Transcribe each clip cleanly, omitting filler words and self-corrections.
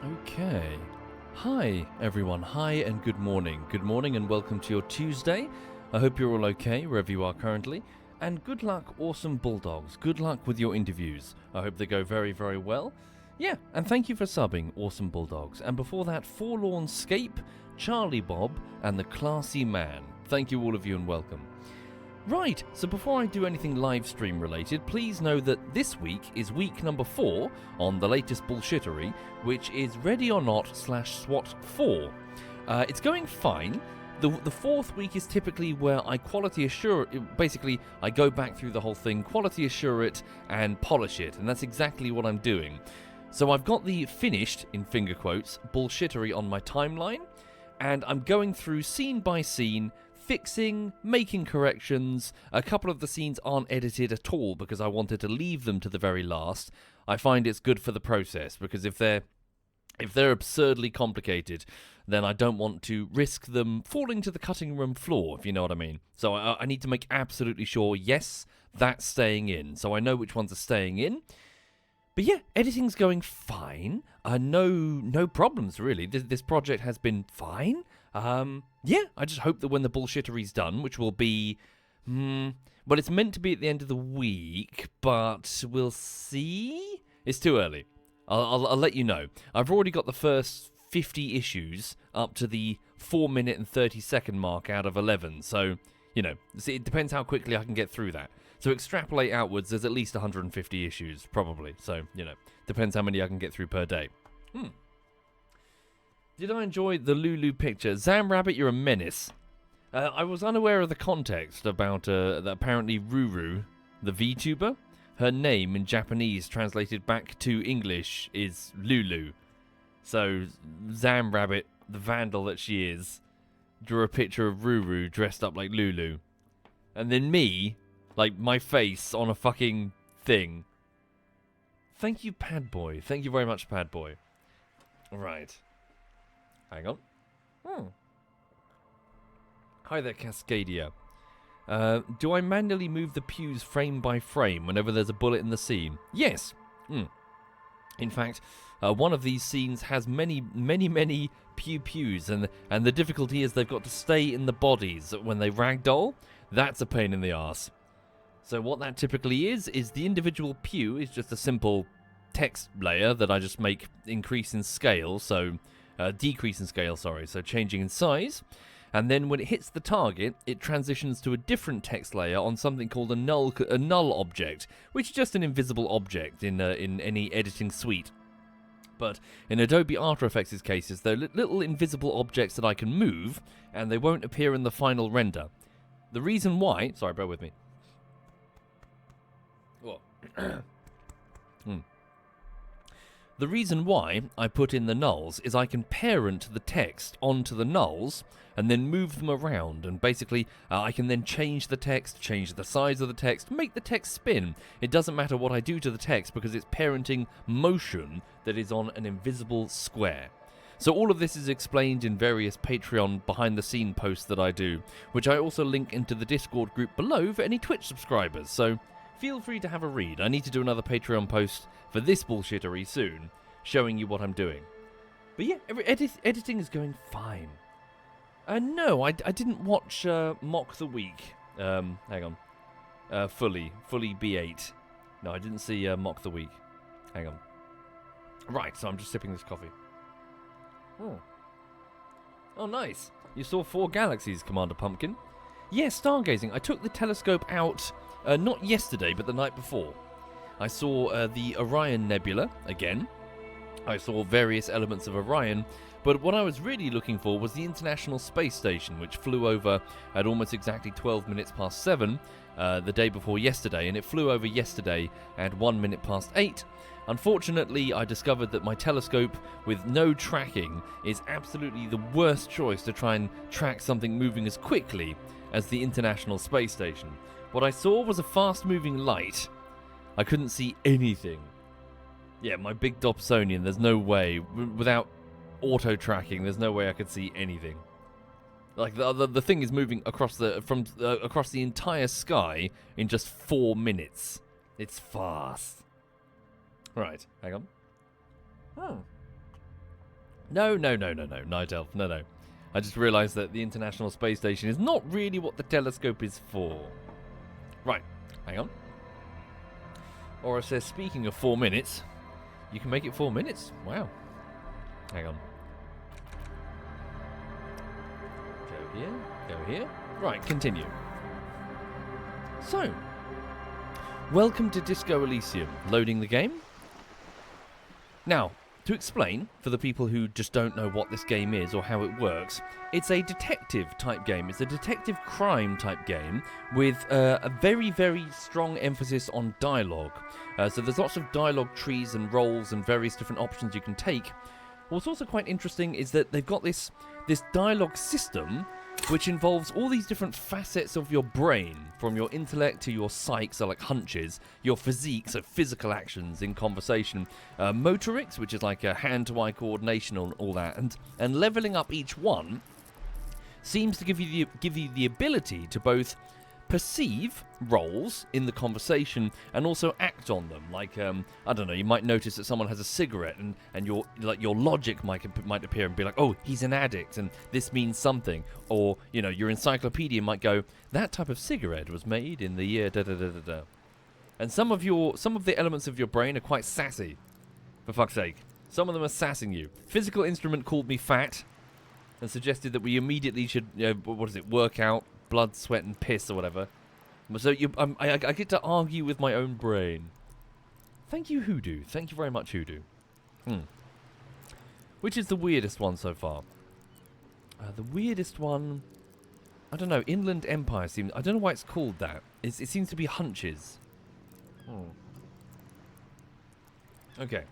Okay. Hi, everyone. Hi and good morning. Good morning and welcome to your Tuesday. I hope you're all okay, wherever you are currently. And good luck, awesome Bulldogs. Good luck with your interviews. I hope they go very, very well. Yeah, and thank you for subbing, awesome Bulldogs. And before that, Forlorn Scape, Charlie Bob, and the Classy Man. Thank you, all of you, and welcome. Right, so before I do anything live stream related, please know that this week is week number 4 on the latest bullshittery, which is Ready or Not /SWAT 4. It's going fine. The fourth week is typically where I quality assure, basically I go back through the whole thing, quality assure it, and polish it, and that's exactly what I'm doing. So I've got the finished, in finger quotes, bullshittery on my timeline, and I'm going through scene by scene, fixing, making corrections. A couple of the scenes aren't edited at all because I wanted to leave them to the very last. I find it's good for the process because if they're absurdly complicated, then I don't want to risk them falling to the cutting room floor, if you know what I mean. So I need to make absolutely sure, yes, that's staying in. So I know which ones are staying in. But yeah, editing's going fine. No problems, really. This project has been fine. Yeah, I just hope that when the bullshittery's done, which will be, well, it's meant to be at the end of the week, but we'll see. It's too early. I'll let you know. I've already got the first 50 issues up to the 4-minute and 30-second mark out of 11, so, you know, it depends how quickly I can get through that. So extrapolate outwards, there's at least 150 issues, probably, so, you know, depends how many I can get through per day. Did I enjoy the Lulu picture? ZamRabbit, you're a menace. I was unaware of the context about that apparently Ruru, the VTuber, her name in Japanese translated back to English is Lulu. So ZamRabbit, the vandal that she is, drew a picture of Ruru dressed up like Lulu. And then me, like my face on a fucking thing. Thank you, Padboy. Thank you very much, Padboy. Right. Hang on. Hi there, Cascadia. Do I manually move the pews frame by frame whenever there's a bullet in the scene? Yes. In fact, one of these scenes has many pews, and the difficulty is they've got to stay in the bodies when they ragdoll. That's a pain in the arse. So what that typically is the individual pew is just a simple text layer that I just make increase in scale, so decrease in scale, sorry, so changing in size. And then when it hits the target, it transitions to a different text layer on something called a null object, which is just an invisible object in any editing suite. But in Adobe After Effects' cases, they're little invisible objects that I can move, and they won't appear in the final render. The reason why... Sorry, bear with me. The reason why I put in the nulls is I can parent the text onto the nulls and then move them around, and basically I can then change the text, change the size of the text, make the text spin. It doesn't matter what I do to the text because it's parenting motion that is on an invisible square. So all of this is explained in various Patreon behind-the-scene posts that I do, which I also link into the Discord group below for any Twitch subscribers, so feel free to have a read. I need to do another Patreon post for this bullshittery soon, showing you what I'm doing. But yeah, editing is going fine. No, I didn't watch Mock the Week. Hang on. Fully B8. No, I didn't see Mock the Week. Hang on. Right, so I'm just sipping this coffee. Oh, nice. You saw 4 galaxies, Commander Pumpkin. Yeah, stargazing. I took the telescope out, not yesterday, but the night before. I saw the Orion Nebula again. I saw various elements of Orion, but what I was really looking for was the International Space Station, which flew over at almost exactly 12 minutes past 7 the day before yesterday, and it flew over yesterday at 1 minute past 8. Unfortunately, I discovered that my telescope with no tracking is absolutely the worst choice to try and track something moving as quickly as the International Space Station. What I saw was a fast-moving light. I couldn't see anything. Yeah, my big Dobsonian, there's no way, without auto-tracking, there's no way I could see anything. Like, the thing is moving across across the entire sky in just 4 minutes. It's fast. Right, hang on. No, Night Elf, no. I just realised that the International Space Station is not really what the telescope is for. Right, hang on. Or it says, speaking of 4 minutes, you can make it 4 minutes? Wow. Hang on. Go here. Right, continue. So, welcome to Disco Elysium. Loading the game. Now, to explain, for the people who just don't know what this game is or how it works, it's a detective-type game. It's a detective crime-type game with a very, very strong emphasis on dialogue. So there's lots of dialogue trees and roles and various different options you can take. What's also quite interesting is that they've got this dialogue system which involves all these different facets of your brain, from your intellect to your psyche, so like hunches, your physique, so physical actions in conversation, motorics, which is like a hand-to-eye coordination and all that, and leveling up each one seems to give you the ability to both perceive roles in the conversation and also act on them. Like, I don't know, you might notice that someone has a cigarette and your logic might appear and be like, oh, he's an addict and this means something. Or, you know, your encyclopedia might go, that type of cigarette was made in the year da-da-da-da-da. And some of the elements of your brain are quite sassy, for fuck's sake. Some of them are sassing you. Physical Instrument called me fat and suggested that we immediately should, work out, blood, sweat, and piss, or whatever. So I get to argue with my own brain. Thank you, Hoodoo. Thank you very much, Hoodoo. Which is the weirdest one so far? The weirdest one, I don't know. Inland Empire seems. I don't know why it's called that. It seems to be hunches. Okay.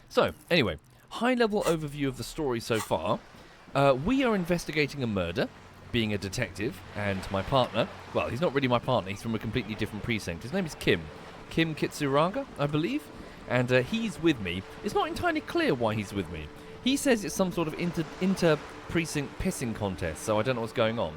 So anyway, high-level overview of the story so far. We are investigating a murder. Being a detective, and my partner, well, he's not really my partner, he's from a completely different precinct. His name is Kim Kitsuraga, I believe, and he's with me. It's not entirely clear why he's with me. He says it's some sort of inter-precinct pissing contest, so I don't know what's going on.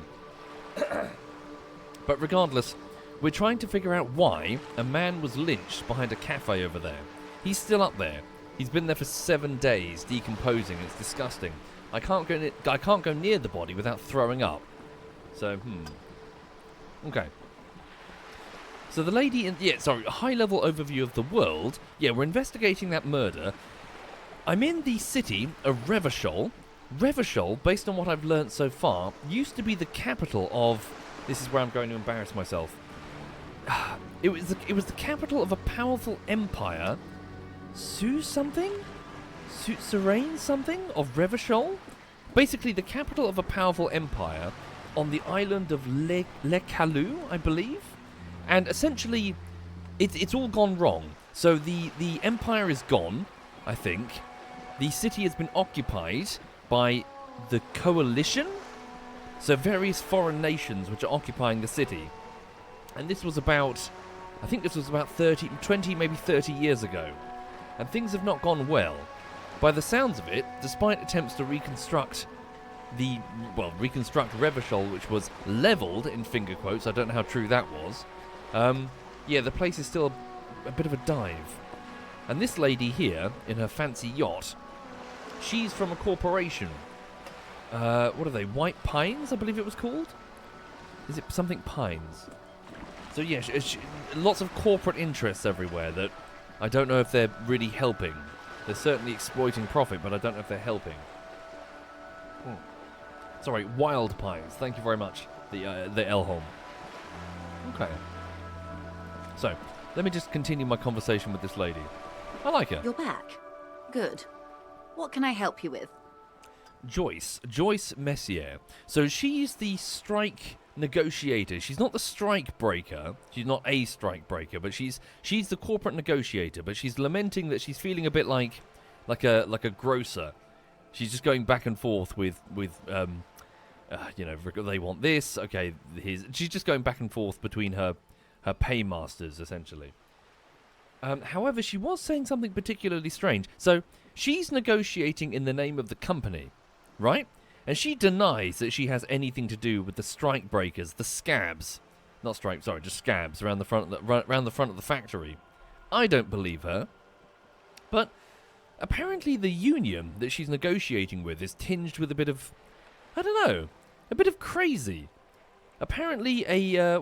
But regardless, we're trying to figure out why a man was lynched behind a cafe over there. He's still up there. He's been there for 7 days, decomposing. It's disgusting. I can't go near the body without throwing up. So, okay. So the lady a high-level overview of the world. Yeah, we're investigating that murder. I'm in the city of Revachol. Revachol, based on what I've learnt so far, used to be the capital of... This is where I'm going to embarrass myself. It was the capital of a powerful empire. Suzerain something of Revachol? Basically the capital of a powerful empire on the island of Le Calu, I believe. And essentially, it's all gone wrong. So the empire is gone, I think. The city has been occupied by the coalition. So various foreign nations which are occupying the city. And this was about, I think this was about 20, maybe 30 years ago. And things have not gone well. By the sounds of it, despite attempts to reconstruct Revachol, which was leveled, in finger quotes, I don't know how true that was, the place is still a bit of a dive. And this lady here, in her fancy yacht, she's from a corporation. What are they? White Pines, I believe it was called? Is it something Pines? So yeah, lots of corporate interests everywhere that I don't know if they're really helping. They're certainly exploiting profit, but I don't know if they're helping. Sorry, Wild Pines. Thank you very much, the Elholm. Okay. So, let me just continue my conversation with this lady. I like her. You're back. Good. What can I help you with? Joyce Messier. So she's the strike negotiator. She's not the strike breaker. She's not a strike breaker, but she's the corporate negotiator. But she's lamenting that she's feeling a bit like a grocer. She's just going back and forth with they want this. Okay, she's just going back and forth between her paymasters essentially. However, she was saying something particularly strange. So she's negotiating in the name of the company, right? And she denies that she has anything to do with the strike breakers, the scabs. Not strike, sorry, just scabs around the front of the factory. I don't believe her. But apparently the union that she's negotiating with is tinged with a bit of, I don't know, a bit of crazy. Apparently a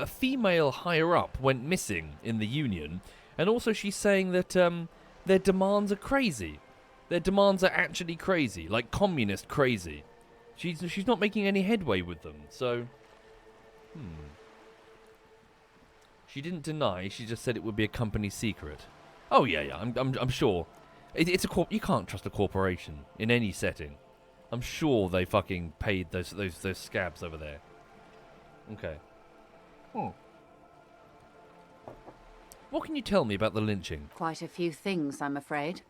female higher-up went missing in the union, and also she's saying that their demands are crazy. Their demands are actually crazy, like communist crazy. She's not making any headway with them, so... She didn't deny, she just said it would be a company secret. Oh yeah, I'm sure. It's a you can't trust a corporation in any setting. I'm sure they fucking paid those scabs over there. Okay. What can you tell me about the lynching? Quite a few things, I'm afraid.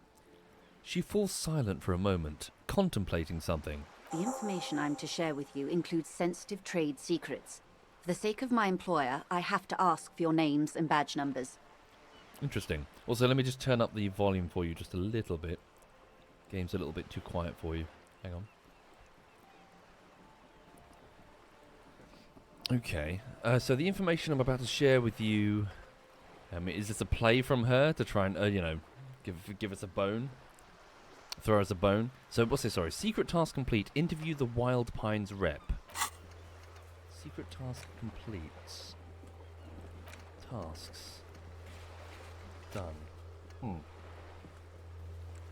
She falls silent for a moment, contemplating something. The information I'm to share with you includes sensitive trade secrets. For the sake of my employer, I have to ask for your names and badge numbers. Interesting. Also, let me just turn up the volume for you just a little bit. Game's a little bit too quiet for you. Hang on. Okay. So the information I'm about to share with you... is this a play from her to try and, give us a bone? Throw us a bone? So, what's this? Sorry. Secret task complete. Interview the Wild Pines rep. Secret task complete. Tasks. Done.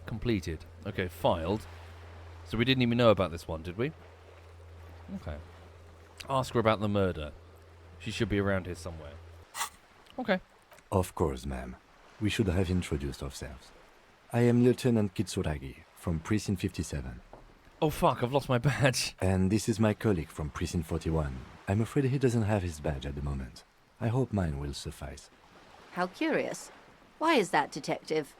Completed. Okay, filed. So we didn't even know about this one, did we? Okay. Ask her about the murder. She should be around here somewhere. Okay. Of course, ma'am. We should have introduced ourselves. I am Lieutenant Kitsuragi from Precinct 57. Oh fuck, I've lost my badge. And this is my colleague from Precinct 41. I'm afraid he doesn't have his badge at the moment. I hope mine will suffice. How curious. Why is that, Detective?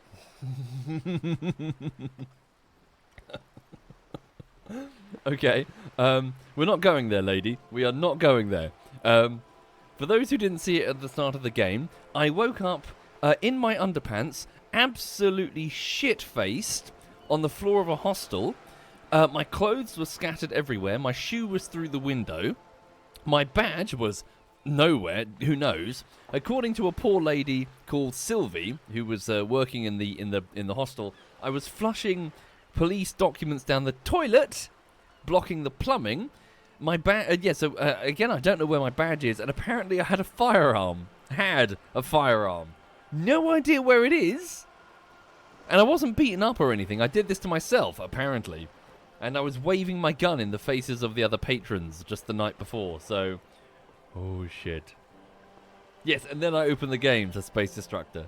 Okay. We're not going there, lady. We are not going there. For those who didn't see it at the start of the game, I woke up in my underpants, absolutely shit-faced, on the floor of a hostel. My clothes were scattered everywhere. My shoe was through the window. My badge was nowhere. Who knows? According to a poor lady called Sylvie, who was working in the hostel, I was flushing police documents down the toilet, blocking the plumbing. My badge. Again, I don't know where my badge is, and apparently I had a firearm. No idea where it is. And I wasn't beaten up or anything. I did this to myself, apparently. And I was waving my gun in the faces of the other patrons just the night before, so... Oh, shit. Yes, and then I opened the game to Space Destructor.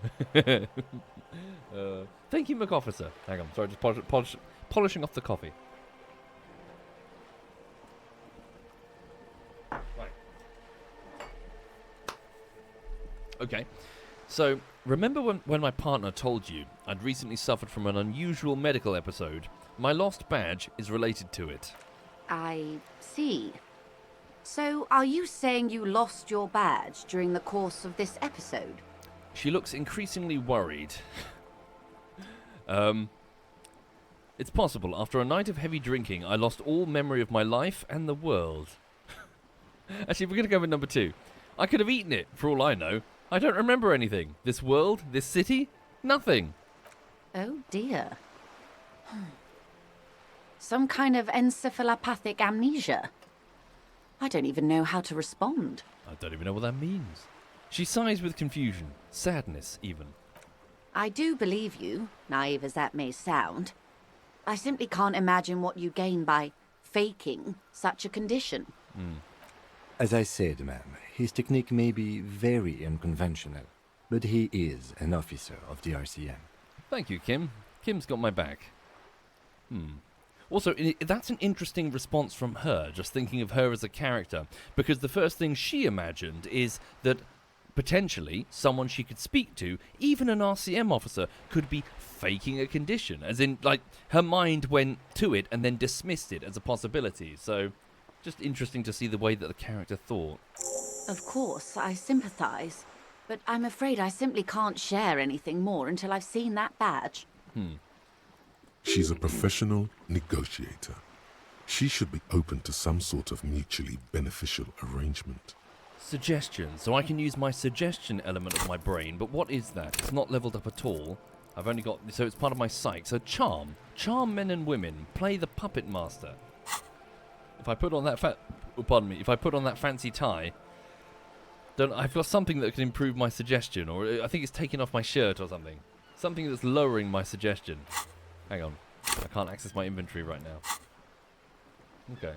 Thank you, McOfficer. Hang on, sorry, just polishing off the coffee. Right. Okay. So, remember when my partner told you I'd recently suffered from an unusual medical episode? My lost badge is related to it. I see. So, are you saying you lost your badge during the course of this episode? She looks increasingly worried. It's possible. After a night of heavy drinking, I lost all memory of my life and the world. Actually, we're going to go with number 2. I could have eaten it, for all I know. I don't remember anything. This world, this city, nothing. Oh dear. Some kind of encephalopathic amnesia. I don't even know how to respond. I don't even know what that means. She sighs with confusion, sadness even. I do believe you, naive as that may sound. I simply can't imagine what you gain by faking such a condition. As I said, ma'am, his technique may be very unconventional, but he is an officer of the RCM. Thank you, Kim. Kim's got my back. Also, that's an interesting response from her, just thinking of her as a character, because the first thing she imagined is that potentially someone she could speak to, even an RCM officer, could be faking a condition, as in, like, her mind went to it and then dismissed it as a possibility, so just interesting to see the way that the character thought. Of course, I sympathize, but I'm afraid I simply can't share anything more until I've seen that badge. She's a professional negotiator. She should be open to some sort of mutually beneficial arrangement. Suggestion. So I can use my suggestion element of my brain, but what is that? It's not leveled up at all. I've only got... So it's part of my psych. So charm. Charm men and women. Play the puppet master. If I put on that pardon me. If I put on that fancy tie... I've got something that can improve my suggestion. Or I think it's taking off my shirt or something. Something that's lowering my suggestion. Hang on. I can't access my inventory right now. Okay.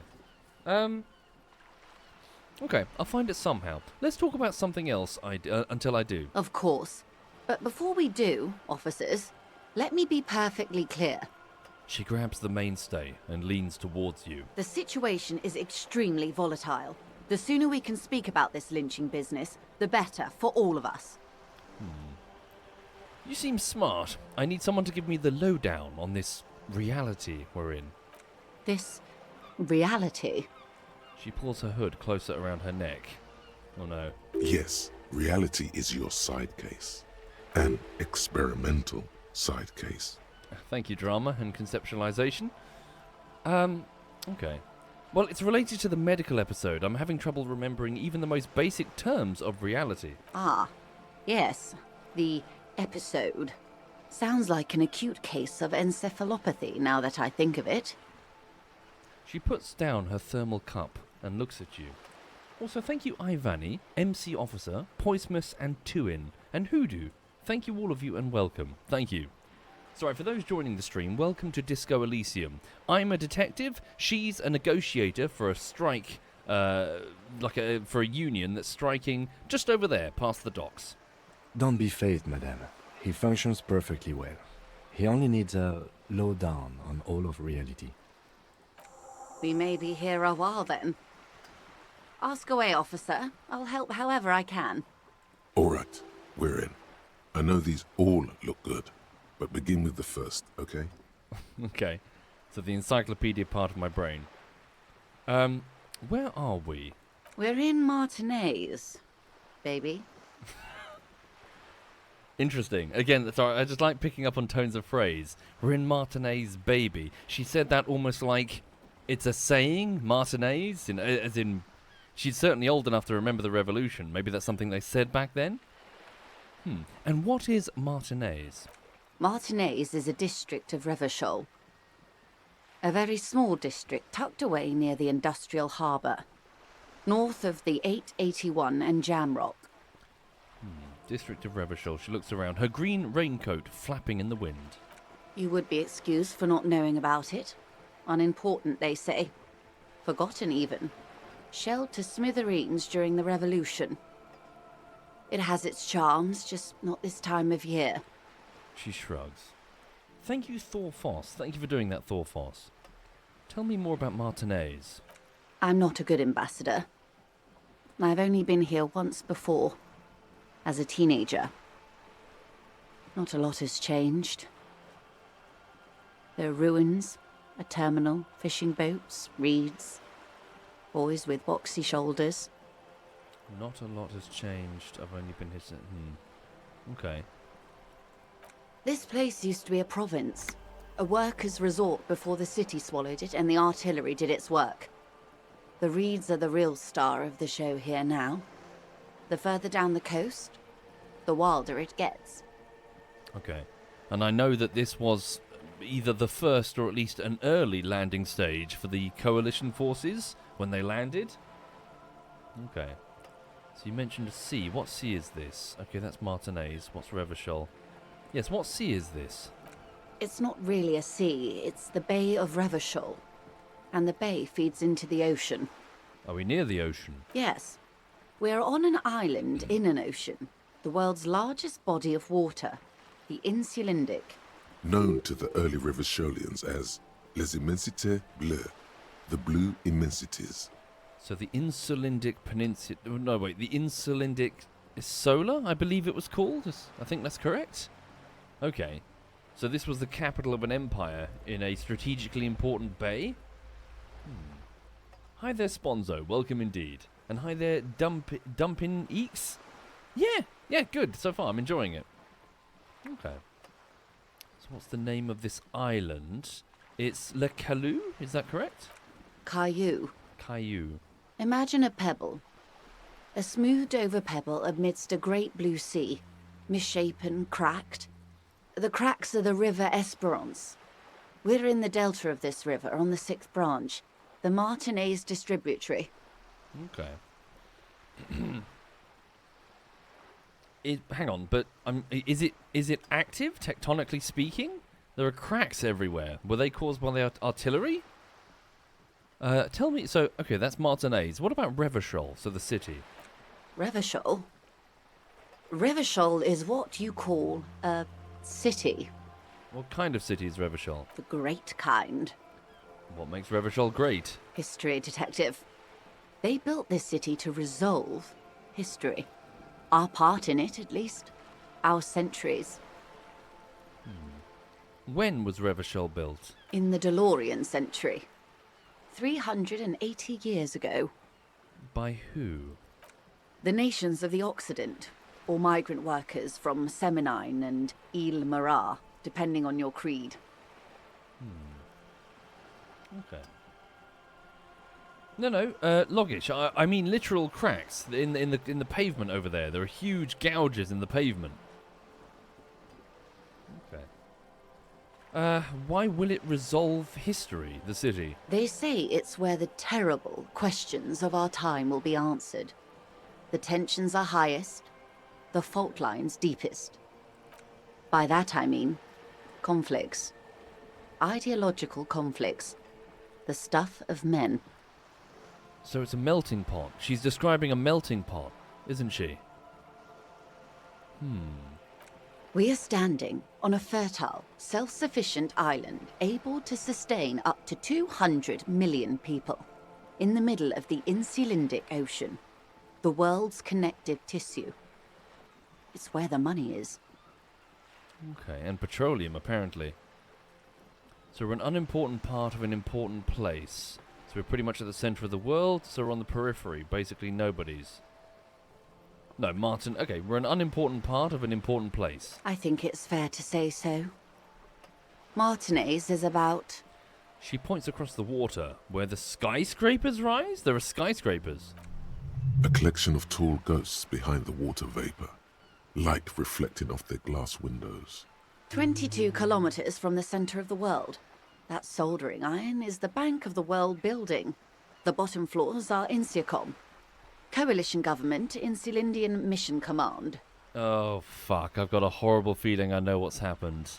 Okay, I'll find it somehow. Let's talk about something else until I do. Of course. But before we do, officers, let me be perfectly clear. She grabs the mainstay and leans towards you. The situation is extremely volatile. The sooner we can speak about this lynching business, the better for all of us. You seem smart. I need someone to give me the lowdown on this reality we're in. This reality? She pulls her hood closer around her neck. Oh no. Yes, reality is your side case. An experimental side case. Thank you, drama and conceptualization. Okay. Well, it's related to the medical episode. I'm having trouble remembering even the most basic terms of reality. Ah, yes. The episode. Sounds like an acute case of encephalopathy, now that I think of it. She puts down her thermal cup and looks at you. Also, thank you, Ivani, MC Officer, Poismus, and Tuin, and Hoodoo. Thank you, all of you, and welcome. Thank you. Sorry, for those joining the stream, welcome to Disco Elysium. I'm a detective, she's a negotiator for a strike, for a union that's striking just over there, past the docks. Don't be phased, madame. He functions perfectly well. He only needs a lowdown on all of reality. We may be here a while then. Ask away, officer. I'll help however I can. All right, we're in. I know these all look good, but begin with the first, okay? Okay, so the encyclopedia part of my brain. Where are we? We're in Martinez, baby. Interesting. Again, sorry, I just like picking up on tones of phrase. We're in Martinez, baby. She said that almost like it's a saying, Martinez, as in, she's certainly old enough to remember the revolution. Maybe that's something they said back then? And what is Martinez? Martinez is a district of Revachol. A very small district tucked away near the industrial harbour, north of the 881 and Jamrock. District of Revachol. She looks around, her green raincoat flapping in the wind. You would be excused for not knowing about it. Unimportant, they say. Forgotten, even. Shelled to smithereens during the revolution. It has its charms, just not this time of year. She shrugs. Thank you, Thor Foss. Thank you for doing that, Thor Foss. Tell me more about Martinez. I'm not a good ambassador. I've only been here once before, as a teenager. Not a lot has changed. There are ruins, a terminal, fishing boats, reeds, boys with boxy shoulders. Not a lot has changed. I've only been here. Okay. This place used to be a province, a workers' resort before the city swallowed it and the artillery did its work. The reeds are the real star of the show here now. The further down the coast, the wilder it gets. Okay. And I know that this was either the first or at least an early landing stage for the coalition forces when they landed. Okay. So you mentioned a sea. What sea is this? Okay, that's Martinez. What's Revachol? Yes, what sea is this? It's not really a sea, it's the Bay of Revachol. And the bay feeds into the ocean. Are we near the ocean? Yes. We're on an island in an ocean, the world's largest body of water, the Insulindic. Known to the early Revacholians as Les Immensités Bleues, the Blue Immensities. So the Insulindic Peninsula... No, wait, the Insulindic Solar, I believe it was called? I think that's correct? Okay. So this was the capital of an empire in a strategically important bay? Hi there, Sponzo. Welcome indeed. And hi there, Dumpin Eeks? Yeah, good. So far, I'm enjoying it. Okay. So what's the name of this island? It's Le Caillou, is that correct? Caillou. Caillou. Imagine a pebble. A smoothed over pebble amidst a great blue sea, misshapen, cracked. The cracks are the River Esperance. We're in the delta of this river, on the 6th branch. The Martinez distributary. Okay. Hang on, but is it active, tectonically speaking? There are cracks everywhere. Were they caused by the artillery? Tell me, so, okay, that's Martinez. What about Revachol, so the city? Revachol? Revachol is what you call a city. What kind of city is Revachol? The great kind. What makes Revachol great? History detective. They built this city to resolve history. Our part in it, at least. Our centuries. When was Revachol built? In the DeLorean century. 380 years ago. By who? The nations of the Occident, or migrant workers from Seminine and Ile Marat, depending on your creed. Okay. No, Loggish. I mean literal cracks in the pavement over there. There are huge gouges in the pavement. Okay. Why will it resolve history, the city? They say it's where the terrible questions of our time will be answered. The tensions are highest, the fault lines deepest. By that I mean conflicts. Ideological conflicts. The stuff of men. So it's a melting pot. She's describing a melting pot, isn't she? We are standing on a fertile, self-sufficient island able to sustain up to 200 million people in the middle of the Insulindic Ocean, the world's connective tissue. It's where the money is. Okay, and petroleum, apparently. So we're an unimportant part of an important place. So we're pretty much at the centre of the world, so we're on the periphery, basically nobody's. No, Martin, okay, we're an unimportant part of an important place. I think it's fair to say so. Martinez is about... She points across the water, where the skyscrapers rise? There are skyscrapers. A collection of tall ghosts behind the water vapor, light reflecting off their glass windows. 22 kilometers from the center of the world. That soldering iron is the bank of the world building. The bottom floors are Insiacom. Coalition government, Insulindian Mission Command. Oh, fuck, I've got a horrible feeling I know what's happened.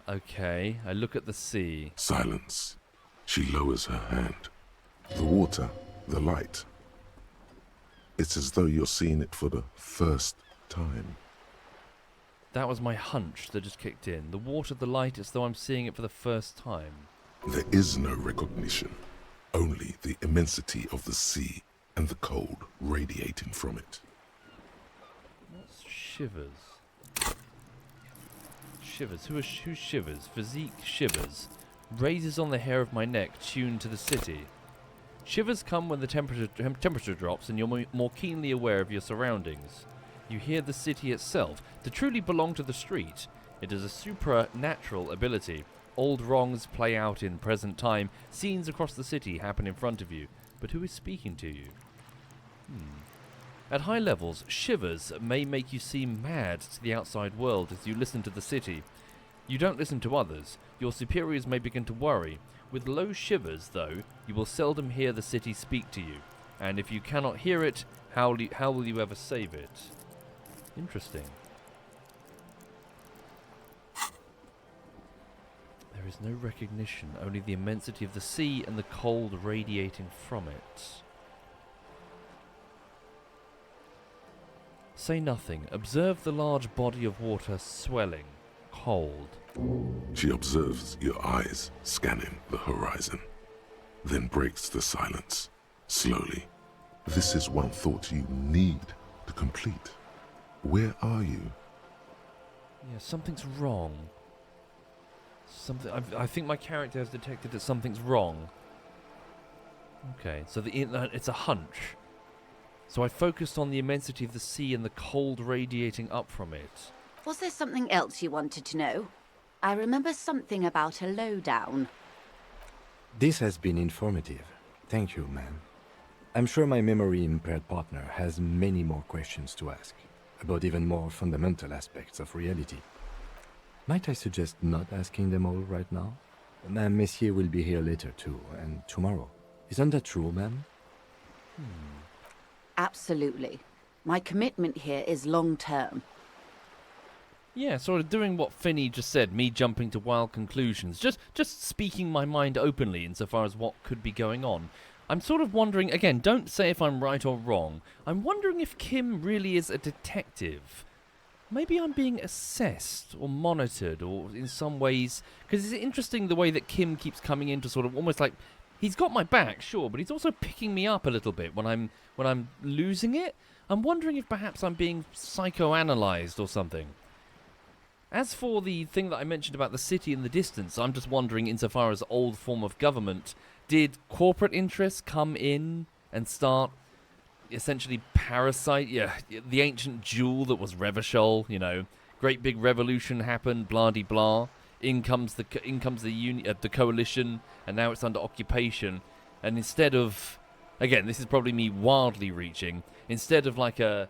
Okay, I look at the sea. Silence. She lowers her hand. The water, the light. It's as though you're seeing it for the first time. That was my hunch that just kicked in. The water, the light, it's though I'm seeing it for the first time. There is no recognition, only the immensity of the sea and the cold radiating from it. What's Shivers? Shivers? Who's Shivers? Physique Shivers. Raises on the hair of my neck, tuned to the city. Shivers come when the temperature drops and you're more keenly aware of your surroundings. You hear the city itself. To truly belong to the street, it is a supernatural ability. Old wrongs play out in present time. Scenes across the city happen in front of you. But who is speaking to you? At high levels, shivers may make you seem mad to the outside world as you listen to the city. You don't listen to others. Your superiors may begin to worry. With low shivers, though, you will seldom hear the city speak to you. And if you cannot hear it, how will you ever save it? Interesting. There is no recognition, only the immensity of the sea and the cold radiating from it. Say nothing. Observe the large body of water swelling, cold. She observes your eyes scanning the horizon, then breaks the silence, slowly. This is one thought you need to complete. Where are you? Yeah, something's wrong. I think my character has detected that something's wrong. Okay, so it's a hunch. So I focused on the immensity of the sea and the cold radiating up from it. Was there something else you wanted to know? I remember something about a lowdown. This has been informative. Thank you, ma'am. I'm sure my memory-impaired partner has many more questions to ask. about even more fundamental aspects of reality. Might I suggest not asking them all right now? Ma'am, Messier will be here later too, and tomorrow. Isn't that true, ma'am? Absolutely. My commitment here is long-term. Yeah, sort of doing what Finney just said, me jumping to wild conclusions. Just speaking my mind openly insofar as what could be going on. I'm sort of wondering, again, don't say if I'm right or wrong. I'm wondering if Kim really is a detective. Maybe I'm being assessed or monitored or in some ways... Because it's interesting the way that Kim keeps coming in to sort of almost like... He's got my back, sure, but he's also picking me up a little bit when I'm losing it. I'm wondering if perhaps I'm being psychoanalyzed or something. As for the thing that I mentioned about the city in the distance, I'm just wondering, insofar as old form of government, did corporate interests come in and start essentially parasite, the ancient jewel that was Revachol, great big revolution happened, blah-de-blah. In comes the coalition, and now it's under occupation. And instead of, again, this is probably me wildly reaching, instead of like a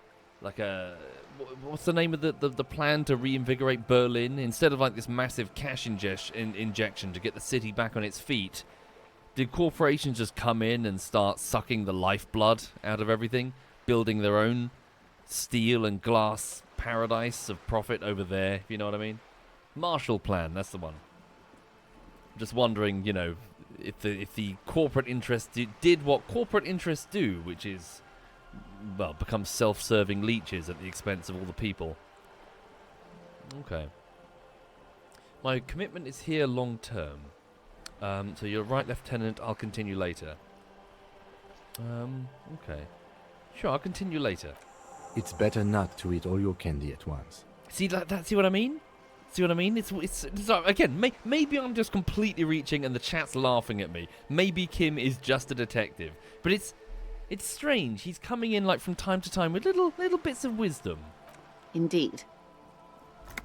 what's the name of the plan to reinvigorate Berlin? Instead of like this massive cash injection to get the city back on its feet, did corporations just come in and start sucking the lifeblood out of everything, building their own steel and glass paradise of profit over there, if you know what I mean? Marshall Plan, that's the one. Just wondering, if the corporate interest did what corporate interests do, which is, well, become self-serving leeches at the expense of all the people. Okay. My commitment is here long term. So you're right, Lieutenant. I'll continue later. Okay. Sure, I'll continue later. It's better not to eat all your candy at once. See that? See what I mean? See what I mean? It's again, maybe I'm just completely reaching and the chat's laughing at me. Maybe Kim is just a detective. But it's strange. He's coming in like from time to time with little bits of wisdom. Indeed.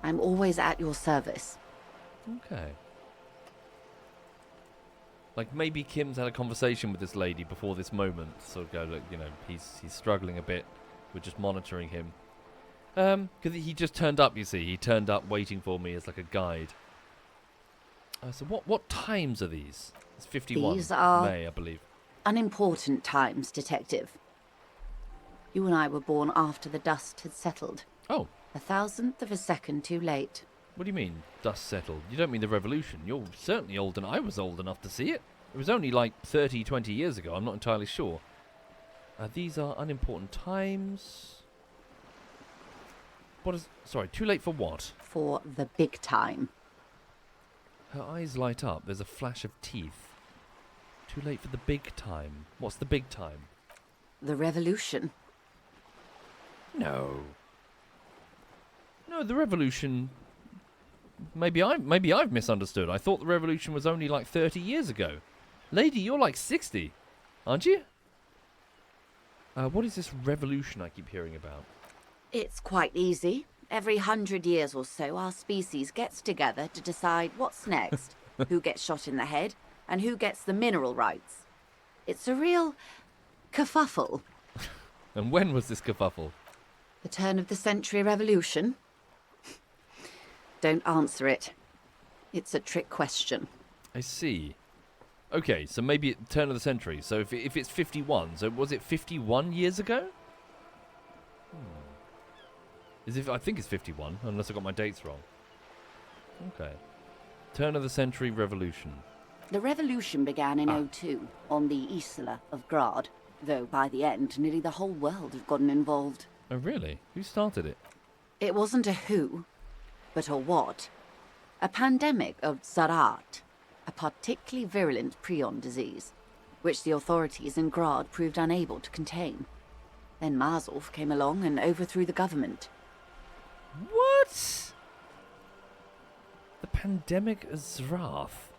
I'm always at your service. Okay. Like maybe Kim's had a conversation with this lady before this moment. Sort of go, look, he's struggling a bit. We're just monitoring him. Because he just turned up, you see. He turned up waiting for me as like a guide. So what times are these? It's 51 These are May, I believe. unimportant times, Detective. You and I were born after the dust had settled. Oh. 1,000th of a second too late. What do you mean, dust settled? You don't mean the revolution. You're certainly old, and I was old enough to see it. It was only like 30, 20 years ago. I'm not entirely sure. These are unimportant times. Sorry, too late for what? For the big time. Her eyes light up. There's a flash of teeth. Too late for the big time. What's the big time? The revolution. No, the revolution... Maybe I've misunderstood. I thought the revolution was only like 30 years ago. Lady, you're like 60, aren't you? What is this revolution I keep hearing about? It's quite easy. Every 100 years or so, our species gets together to decide what's next, who gets shot in the head, and who gets the mineral rights. It's a real kerfuffle. And when was this kerfuffle? The turn of the century revolution? Don't answer it. It's a trick question. I see. Okay, so maybe at the turn of the century. So if it's 51, so was it 51 years ago? I think it's 51, unless I got my dates wrong. Okay. Turn of the century revolution. The revolution began in 02 on the Isla of Grad, though by the end, nearly the whole world had gotten involved. Oh, really? Who started it? It wasn't a who, but a what. A pandemic of Zarat, a particularly virulent prion disease, which the authorities in Grad proved unable to contain. Then Marzov came along and overthrew the government. What? The pandemic of Zrath?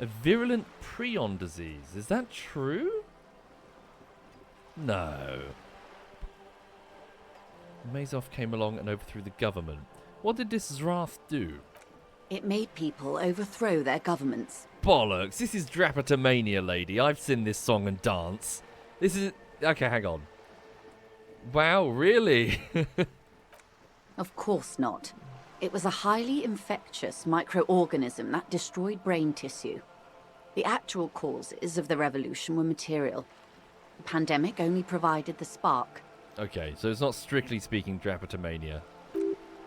A virulent prion disease. Is that true? No. Mazov came along and overthrew the government. What did this Zrath do? It made people overthrow their governments. Bollocks. This is Drapatomania, lady. I've seen this song and dance. This is... Okay, hang on. Wow, really? Of course not. It was a highly infectious microorganism that destroyed brain tissue. The actual causes of the revolution were material. The pandemic only provided the spark. Okay, so it's not strictly speaking drapetomania.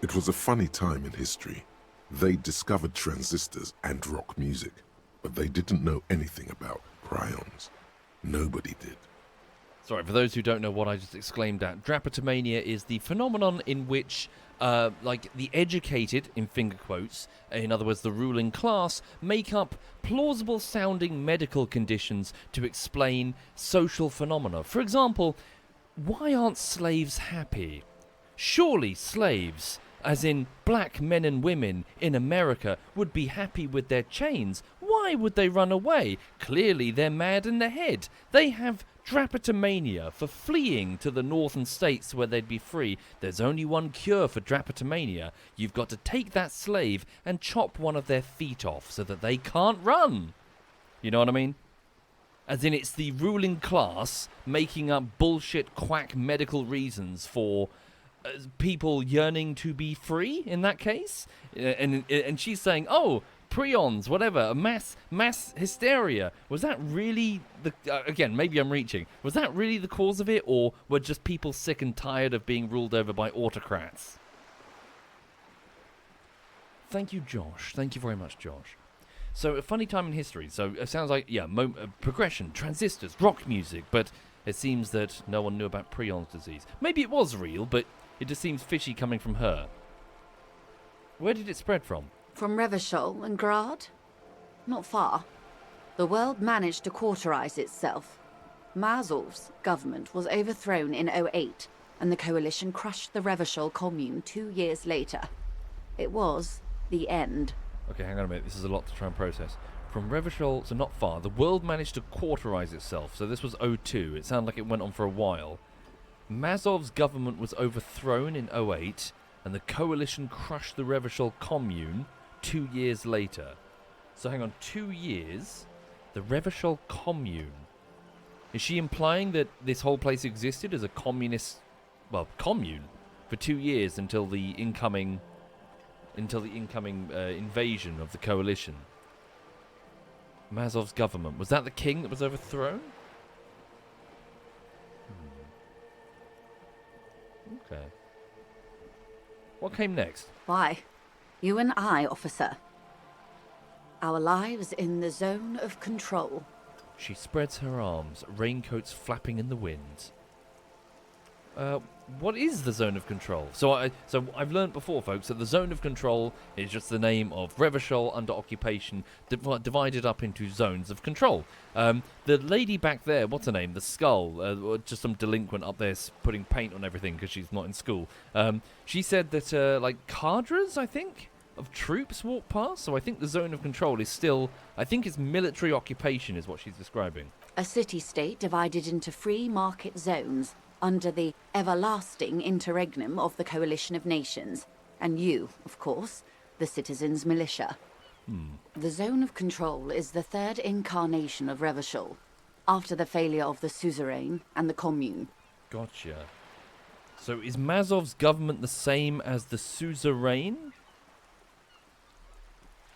It was a funny time in history. They discovered transistors and rock music, but they didn't know anything about prions. Nobody did. Sorry, for those who don't know what I just exclaimed at, drapetomania is the phenomenon in which, like, the educated, in finger quotes, in other words, the ruling class, make up plausible-sounding medical conditions to explain social phenomena. For example, why aren't slaves happy? Surely slaves, as in black men and women in America, would be happy with their chains. Why would they run away? Clearly they're mad in the head. They have drapetomania for fleeing to the northern states where they'd be free. There's only one cure for drapetomania. You've got to take that slave and chop one of their feet off so that they can't run. You know what I mean? As in, it's the ruling class making up bullshit quack medical reasons for people yearning to be free, in that case. And she's saying, oh, prions, whatever, mass hysteria. Was that really the... again, maybe I'm reaching. Was that really the cause of it, or were just people sick and tired of being ruled over by autocrats? Thank you, Josh. Thank you very much, Josh. So, a funny time in history. So, it sounds like, yeah, progression, transistors, rock music, but it seems that no one knew about prion's disease. Maybe it was real, but it just seems fishy coming from her. Where did it spread from? From Revachol and Grad? Not far. The world managed to cauterize itself. Mazov's government was overthrown in '08, and the coalition crushed the Revachol commune 2 years later. It was the end. Okay, hang on a minute. This is a lot to try and process. From Revachol, so not far, the world managed to cauterize itself. So this was '02. It sounded like it went on for a while. Mazov's government was overthrown in '08, and the coalition crushed the Revachol commune 2 years later. So hang on, 2 years? The Revachol commune. Is she implying that this whole place existed as a communist, well, commune for 2 years until the incoming invasion of the coalition? Mazov's government. Was that the king that was overthrown? Okay. What came next? Why? You and I, officer. Our lives in the zone of control. She spreads her arms, raincoats flapping in the wind. What is the zone of control? So I've learned before, folks, that the zone of control is just the name of Revachol under occupation, divided up into zones of control. The lady back there, what's her name? The skull, just some delinquent up there putting paint on everything because she's not in school. She said that like cadres, I think, of troops walk past. So I think the zone of control is still, I think it's military occupation is what she's describing. A city-state divided into free market zones under the everlasting interregnum of the coalition of nations, and you, of course, the citizens' militia. The zone of control is the third incarnation of Revachol, after the failure of the suzerain and the commune. Gotcha. So is Mazov's government the same as the suzerain?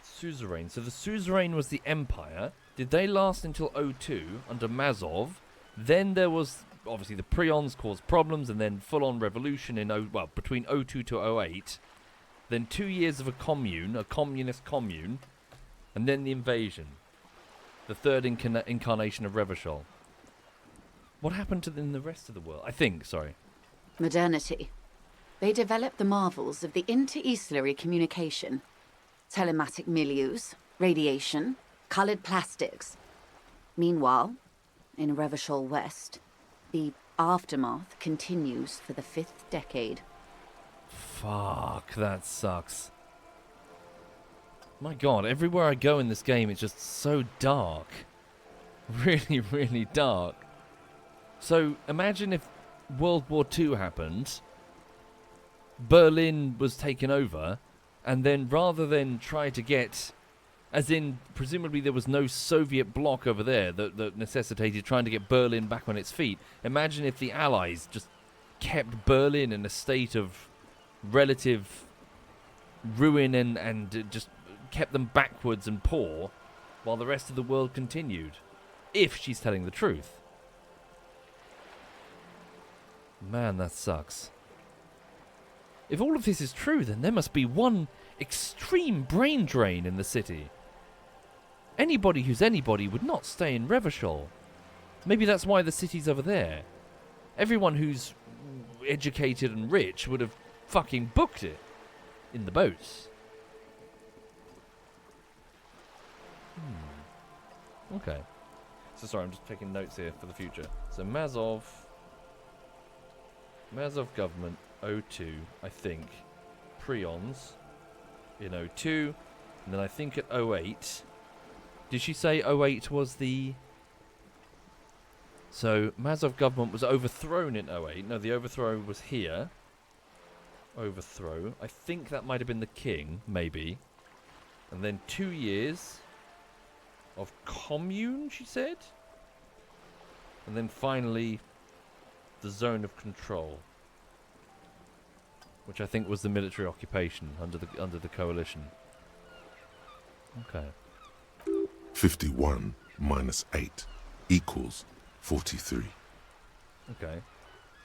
Suzerain. So the suzerain was the empire. Did they last until '02 under Mazov? Then there was... obviously the prions caused problems, and then full-on revolution in between '02 to '08. Then 2 years of a commune, a communist commune, and then the invasion. The third incarnation of Revachol. What happened in the rest of the world? Modernity. They developed the marvels of the inter-eastlery communication. Telematic milieus, radiation, colored plastics. Meanwhile, in Revachol West, the aftermath continues for the 5th decade. Fuck, that sucks. My god, everywhere I go in this game, it's just so dark. Really, really dark. So, imagine if World War II happened, Berlin was taken over, and then rather than try to get... as in, presumably there was no Soviet bloc over there that necessitated trying to get Berlin back on its feet. Imagine if the Allies just kept Berlin in a state of relative ruin and just kept them backwards and poor while the rest of the world continued. If she's telling the truth. Man, that sucks. If all of this is true, then there must be one extreme brain drain in the city. Anybody who's anybody would not stay in Revachol. Maybe that's why the city's over there. Everyone who's educated and rich would have fucking booked it in the boats. Okay. So sorry, I'm just taking notes here for the future. So Mazov government 02, I think. Prions in 02. And then I think at 08. Did she say 08 was the... So Mazov government was overthrown in 08. No, the overthrow was here. Overthrow. I think that might have been the king, maybe. And then 2 years of commune, she said. And then finally the zone of control, which I think was the military occupation under the coalition. Okay. 51 minus 8 equals 43. Okay.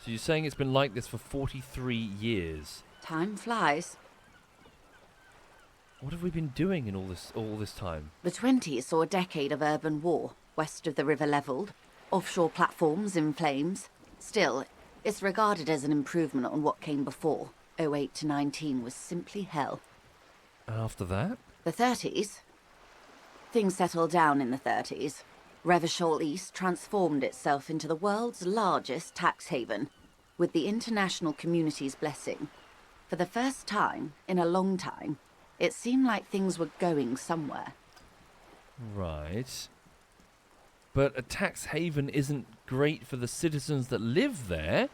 So you're saying it's been like this for 43 years. Time flies. What have we been doing in all this time? The 20s saw a decade of urban war, west of the river levelled, offshore platforms in flames. Still, it's regarded as an improvement on what came before. 08 to 19 was simply hell. And after that? The 30s? Things settled down in the 30s. Revachol East transformed itself into the world's largest tax haven, with the international community's blessing. For the first time in a long time, it seemed like things were going somewhere. Right. But a tax haven isn't great for the citizens that live there.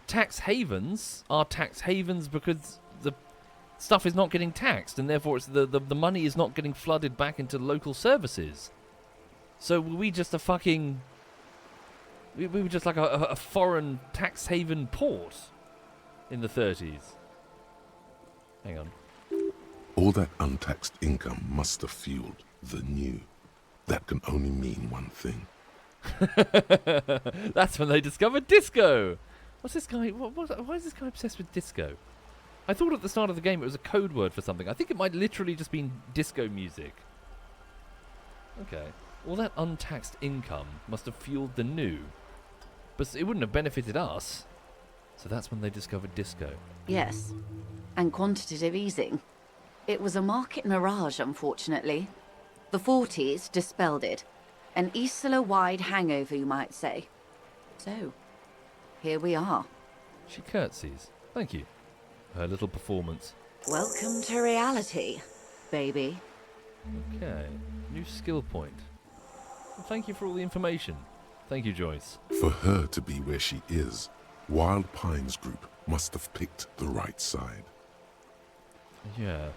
Tax havens are tax havens because the stuff is not getting taxed, and therefore it's the money is not getting flooded back into local services. So were we just a fucking... We were just like a foreign tax haven port in the 30s. Hang on. All that untaxed income must have fueled the new. That can only mean one thing. That's when they discovered disco. What's this guy? Why is this guy obsessed with disco? I thought at the start of the game it was a code word for something. I think it might literally just mean disco music. Okay. All that untaxed income must have fueled the new. But it wouldn't have benefited us. So that's when they discovered disco. Yes. And quantitative easing. It was a market mirage, unfortunately. The 40s dispelled it. An Isla-wide hangover, you might say. So, here we are. She curtsies. Thank you. Her little performance. Welcome to reality, baby. Okay. New skill point. Well, thank you for all the information. Thank you, Joyce. For her to be where she is, Wild Pines Group must have picked the right side. Yeah.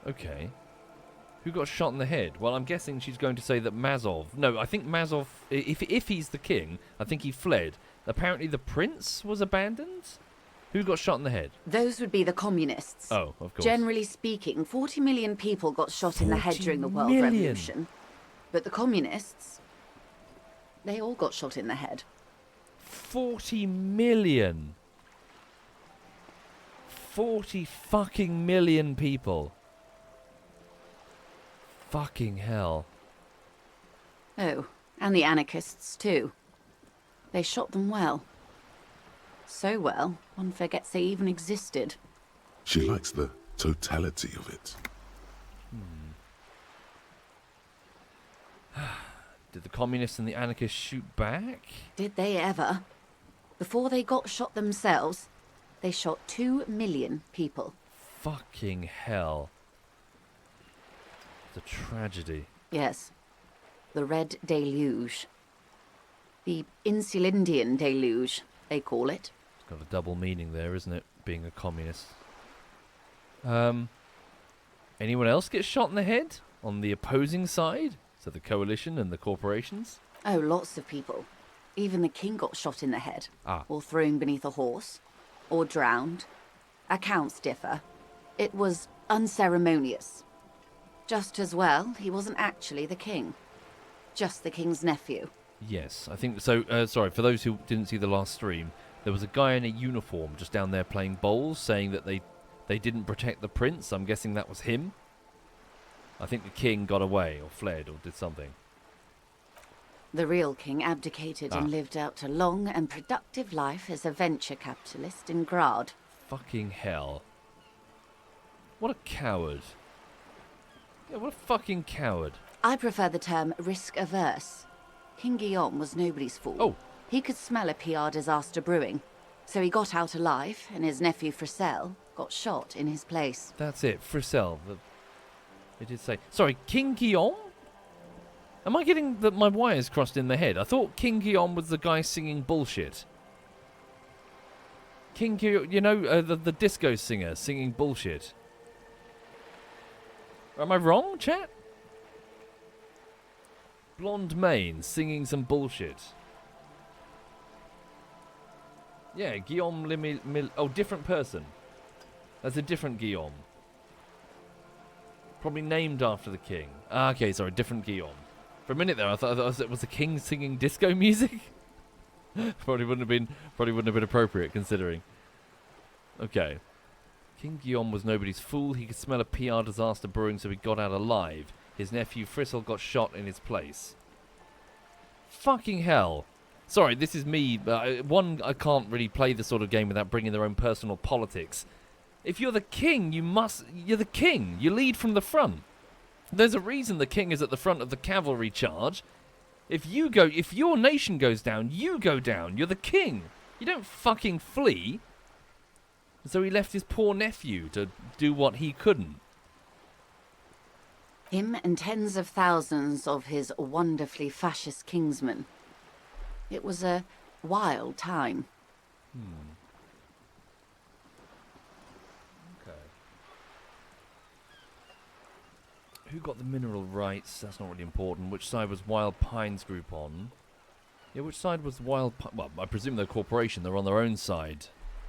Okay. Who got shot in the head? Well, I'm guessing she's going to say that Mazov... No, I think Mazov... If he's the king, I think he fled. Apparently the prince was abandoned? Who got shot in the head? Those would be the communists. Oh, of course. Generally speaking, 40 million people got shot in the head 40 during the World million? Revolution. But the communists, they all got shot in the head. 40 million. 40 fucking million people. Fucking hell. Oh, and the anarchists too. They shot them well. So well, one forgets they even existed. She likes the totality of it. Did the communists and the anarchists shoot back? Did they ever? Before they got shot themselves, they shot 2 million people. Fucking hell. It's a tragedy. Yes. The Red Deluge. The Insulindian Deluge, they call it. It's got a double meaning there, isn't it? Being a communist. Anyone else get shot in the head? On the opposing side? So the coalition and the corporations? Oh, lots of people. Even the king got shot in the head, Ah. or thrown beneath a horse, or drowned. Accounts differ. It was unceremonious. Just as well, he wasn't actually the king. Just the king's nephew. Yes, I think so. Sorry, for those who didn't see the last stream, there was a guy in a uniform just down there playing bowls, saying that they didn't protect the prince. I'm guessing that was him. I think the king got away, or fled, or did something. The real king abdicated and lived out a long and productive life as a venture capitalist in Grad. Fucking hell. What a coward. Yeah, what a fucking coward. I prefer the term risk-averse. King Guillaume was nobody's fool. Oh. He could smell a PR disaster brewing, so he got out alive, and his nephew Fricelle got shot in his place. That's it, Fricelle. They did say... Sorry, King Guillaume? Am I getting my wires crossed in the head? I thought King Guillaume was the guy singing bullshit. King Guillaume, you know, the disco singer singing bullshit. Am I wrong, chat? Blonde mane singing some bullshit. Yeah, Guillaume oh, different person. That's a different Guillaume. Probably named after the king. Ah, okay, sorry, different Guillaume. For a minute there, I thought it was the king singing disco music. Probably wouldn't have been appropriate considering. Okay. King Guillaume was nobody's fool. He could smell a PR disaster brewing, so he got out alive. His nephew Fricelle got shot in his place. Fucking hell. Sorry, this is me. I can't really play this sort of game without bringing their own personal politics. If you're the king, you're the king. You lead from the front. There's a reason the king is at the front of the cavalry charge. If your nation goes down, you go down. You're the king. You don't fucking flee. So he left his poor nephew to do what he couldn't. Him and tens of thousands of his wonderfully fascist kingsmen. It was a wild time. Okay. Who got the mineral rights? That's not really important. Which side was Wild Pines Group on? Yeah, which side was Wild Pines? Well, I presume they're a corporation. They're on their own side.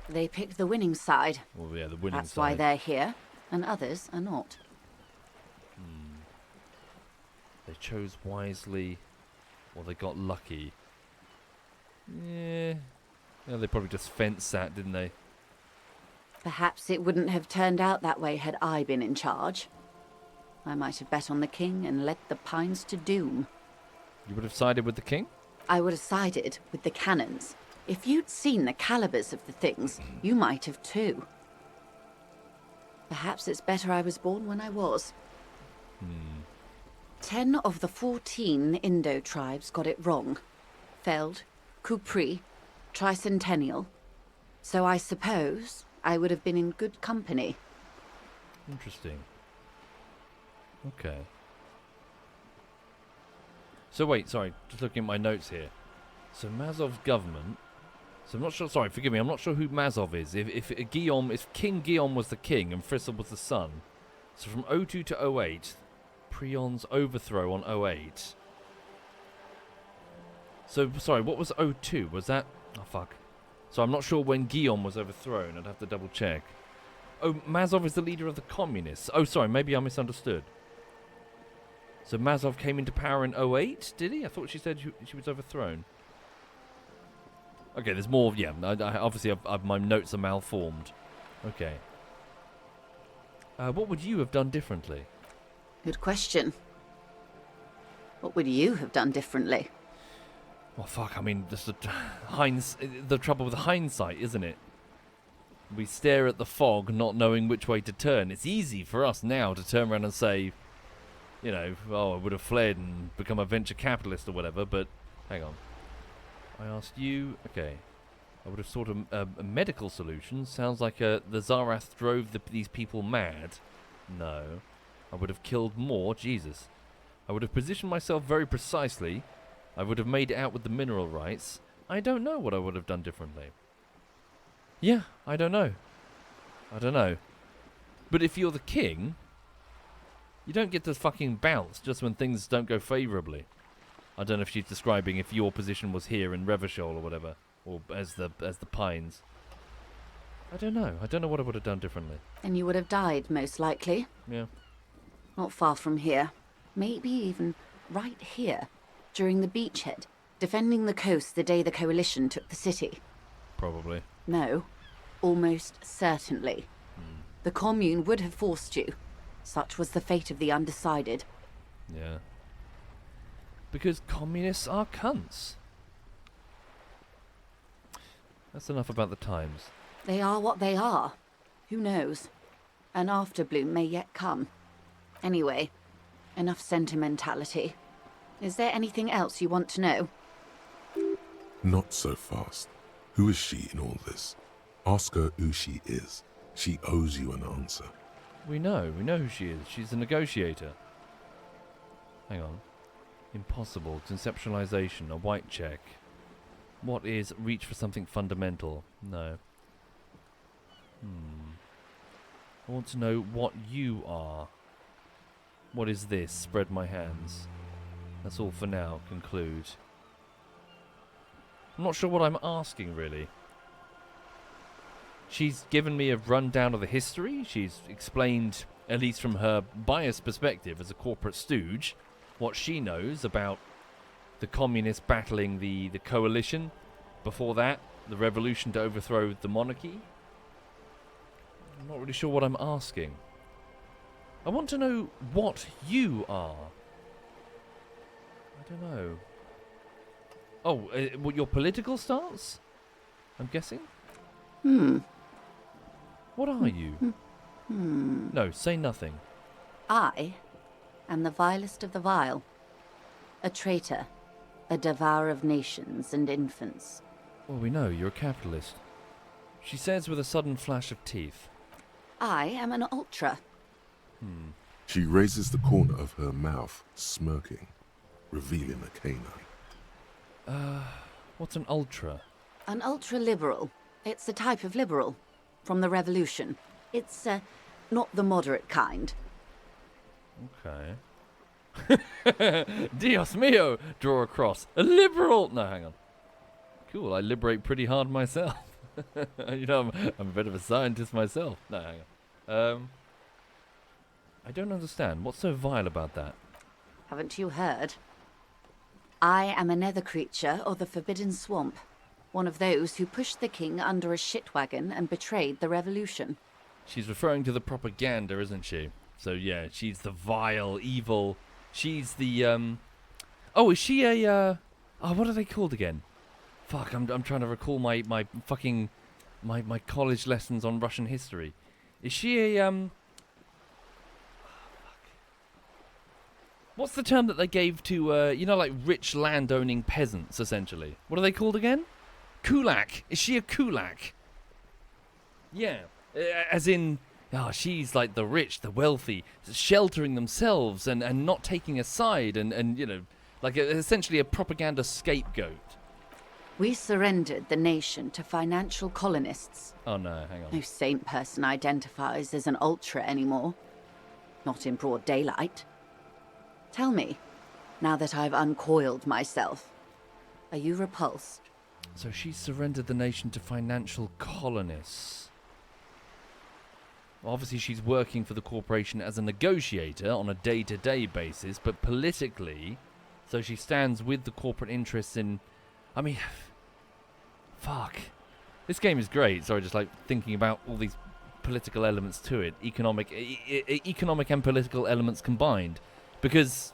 They picked the winning side. Well, yeah, the winning That's side. why they're here, and others are not. They chose wisely, or they got lucky. Yeah, they probably just fenced that, didn't they? Perhaps it wouldn't have turned out that way had I been in charge. I might have bet on the king and led the Pines to doom. You would have sided with the king? I would have sided with the cannons. If you'd seen the calibers of the things, you might have too. Perhaps it's better I was born when I was. 10 of the 14 Indo tribes got it wrong. Feld, Kupri, Tricentennial. So I suppose I would have been in good company. Interesting. Okay. So wait, sorry, just looking at my notes here. So Mazov's government. So I'm not sure. Sorry, forgive me. I'm not sure who Mazov is. If King Guillaume was the king and Fricelle was the son. So from 02 to 08, Prion's overthrow on 08. So sorry, what was 02? Was that? Oh fuck. So I'm not sure when Guillaume was overthrown. I'd have to double check. Oh, Mazov is the leader of the communists. Oh, sorry, maybe I misunderstood. So Mazov came into power in 08, did he? I thought she said she was overthrown. Okay, there's more. Yeah, obviously my notes are malformed. Okay. What would you have done differently? Good question. What would you have done differently? Well, fuck, I mean, just the trouble with hindsight, isn't it? We stare at the fog, not knowing which way to turn. It's easy for us now to turn around and say, you know, oh, I would have fled and become a venture capitalist or whatever, but hang on. I asked you, okay, I would have sought a medical solution. Sounds like the Zarath drove these people mad. No. I would have killed more. Jesus. I would have positioned myself very precisely. I would have made it out with the mineral rights. I don't know what I would have done differently. Yeah, I don't know. I don't know. But if you're the king, you don't get to fucking bounce just when things don't go favourably. I don't know if she's describing if your position was here in Revachol or whatever, or as the Pines. I don't know. I don't know what I would have done differently. And you would have died, most likely. Yeah. Not far from here. Maybe even right here, during the beachhead, defending the coast the day the Coalition took the city. Probably. No, almost certainly. The Commune would have forced you. Such was the fate of the undecided. Yeah. Because communists are cunts. That's enough about the times. They are what they are. Who knows? An afterbloom may yet come. Anyway, enough sentimentality. Is there anything else you want to know? Not so fast. Who is she in all this? Ask her who she is. She owes you an answer. We know who she is. She's a negotiator. Hang on. Impossible. Conceptualization. A white check. What is reach for something fundamental? No. I want to know what you are. What is this? Spread my hands. That's all for now. Conclude. I'm not sure what I'm asking, really. She's given me a rundown of the history. She's explained, at least from her biased perspective as a corporate stooge, what she knows about the communists battling the coalition. Before that, the revolution to overthrow the monarchy. I'm not really sure what I'm asking. I want to know what you are. I don't know. Oh, what your political stance? I'm guessing? What are you? No, say nothing. I am the vilest of the vile. A traitor. A devourer of nations and infants. Well, we know you're a capitalist. She says with a sudden flash of teeth. I am an ultra. She raises the corner of her mouth, smirking, revealing a canine. What's an ultra? An ultra-liberal. It's a type of liberal. From the revolution. It's, not the moderate kind. Okay. Dios mio! Draw across. A liberal! No, hang on. Cool, I liberate pretty hard myself. You know, I'm a bit of a scientist myself. No, hang on. I don't understand. What's so vile about that? Haven't you heard? I am a nether creature of the Forbidden Swamp. One of those who pushed the king under a shit wagon and betrayed the revolution. She's referring to the propaganda, isn't she? So yeah, she's the vile, evil. She's the Oh, is she a what are they called again? Fuck, I'm trying to recall my fucking my college lessons on Russian history. Is she a What's the term that they gave to you know, like rich land-owning peasants essentially? What are they called again? Kulak. Is she a kulak? Yeah. As in, she's like the rich, the wealthy, sheltering themselves and not taking a side and you know, like essentially a propaganda scapegoat. We surrendered the nation to financial colonists. Oh no, hang on. No saint person identifies as an ultra anymore. Not in broad daylight. Tell me, now that I've uncoiled myself, are you repulsed? So she surrendered the nation to financial colonists. Obviously she's working for the corporation as a negotiator on a day-to-day basis, but politically, so she stands with the corporate interests in... I mean, fuck. This game is great. Sorry, just like thinking about all these political elements to it. Economic and political elements combined. Because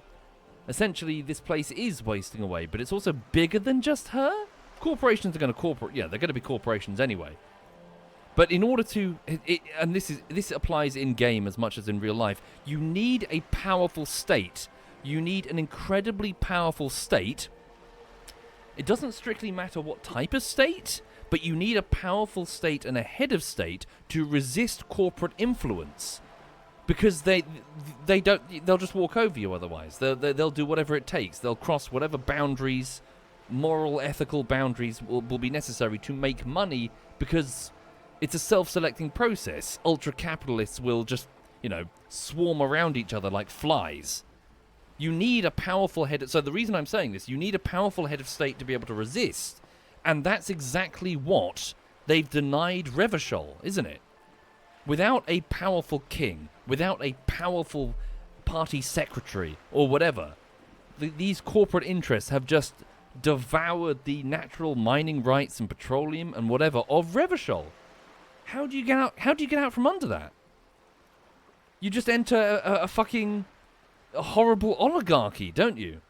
essentially this place is wasting away, but it's also bigger than just her. Corporations are going to they're going to be corporations anyway. But in order to, and this applies in game as much as in real life, you need a powerful state. You need an incredibly powerful state. It doesn't strictly matter what type of state, but you need a powerful state and a head of state to resist corporate influence. Because they'll just walk over you otherwise. They'll do whatever it takes. They'll cross whatever boundaries, moral, ethical boundaries will be necessary to make money, because it's a self-selecting process. Ultra-capitalists will just, swarm around each other like flies. You need a powerful head. So the reason I'm saying this, you need a powerful head of state to be able to resist. And that's exactly what they've denied Revachol, isn't it? Without a powerful king, without a powerful party secretary or whatever, these corporate interests have just devoured the natural mining rights and petroleum and whatever of Revachol. How do you get out? How do you get out from under that? You just enter a fucking horrible oligarchy, don't you?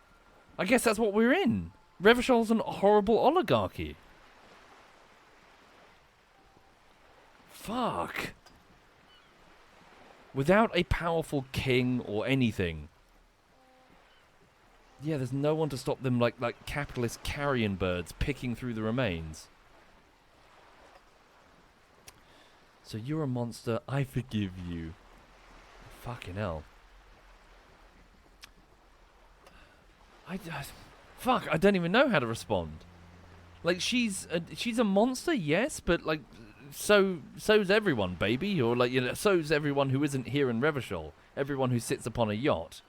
I guess that's what we're in. Revachol's a horrible oligarchy. Fuck. Without a powerful king or anything. Yeah, there's no one to stop them like capitalist carrion birds picking through the remains. So you're a monster, I forgive you. Fucking hell. Fuck, I don't even know how to respond. Like, she's a monster, yes, but like, so's everyone, baby, or like, you know, so's everyone who isn't here in Revachol, everyone who sits upon a yacht.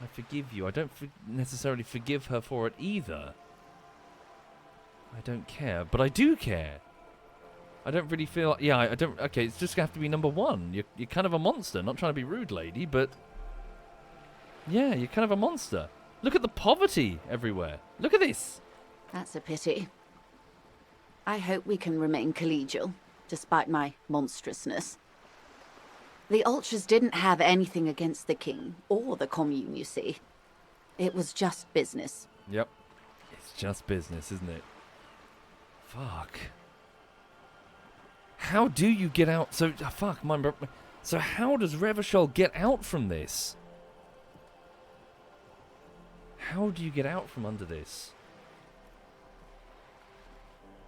I forgive you. I don't necessarily forgive her for it either. I don't care, but I do care. I don't really feel... Yeah, I don't... Okay, it's just going to have to be number one. You're kind of a monster. Not trying to be rude, lady, but... Yeah, you're kind of a monster. Look at the poverty everywhere. Look at this. That's a pity. I hope we can remain collegial, despite my monstrousness. The Ultras didn't have anything against the king or the commune, you see. It was just business. Yep. It's just business, isn't it? Fuck. How do you get out? So, fuck, so how does Revachol get out from this? How do you get out from under this?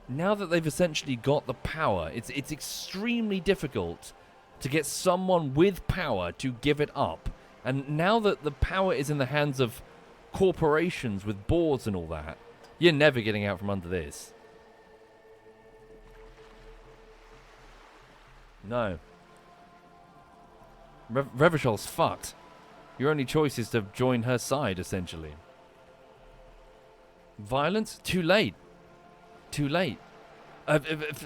Now that they've essentially got the power, it's extremely difficult to get someone with power to give it up. And now that the power is in the hands of corporations with boards and all that, you're never getting out from under this. No. Revachol's fucked. Your only choice is to join her side, essentially. Violence? Too late. Too late.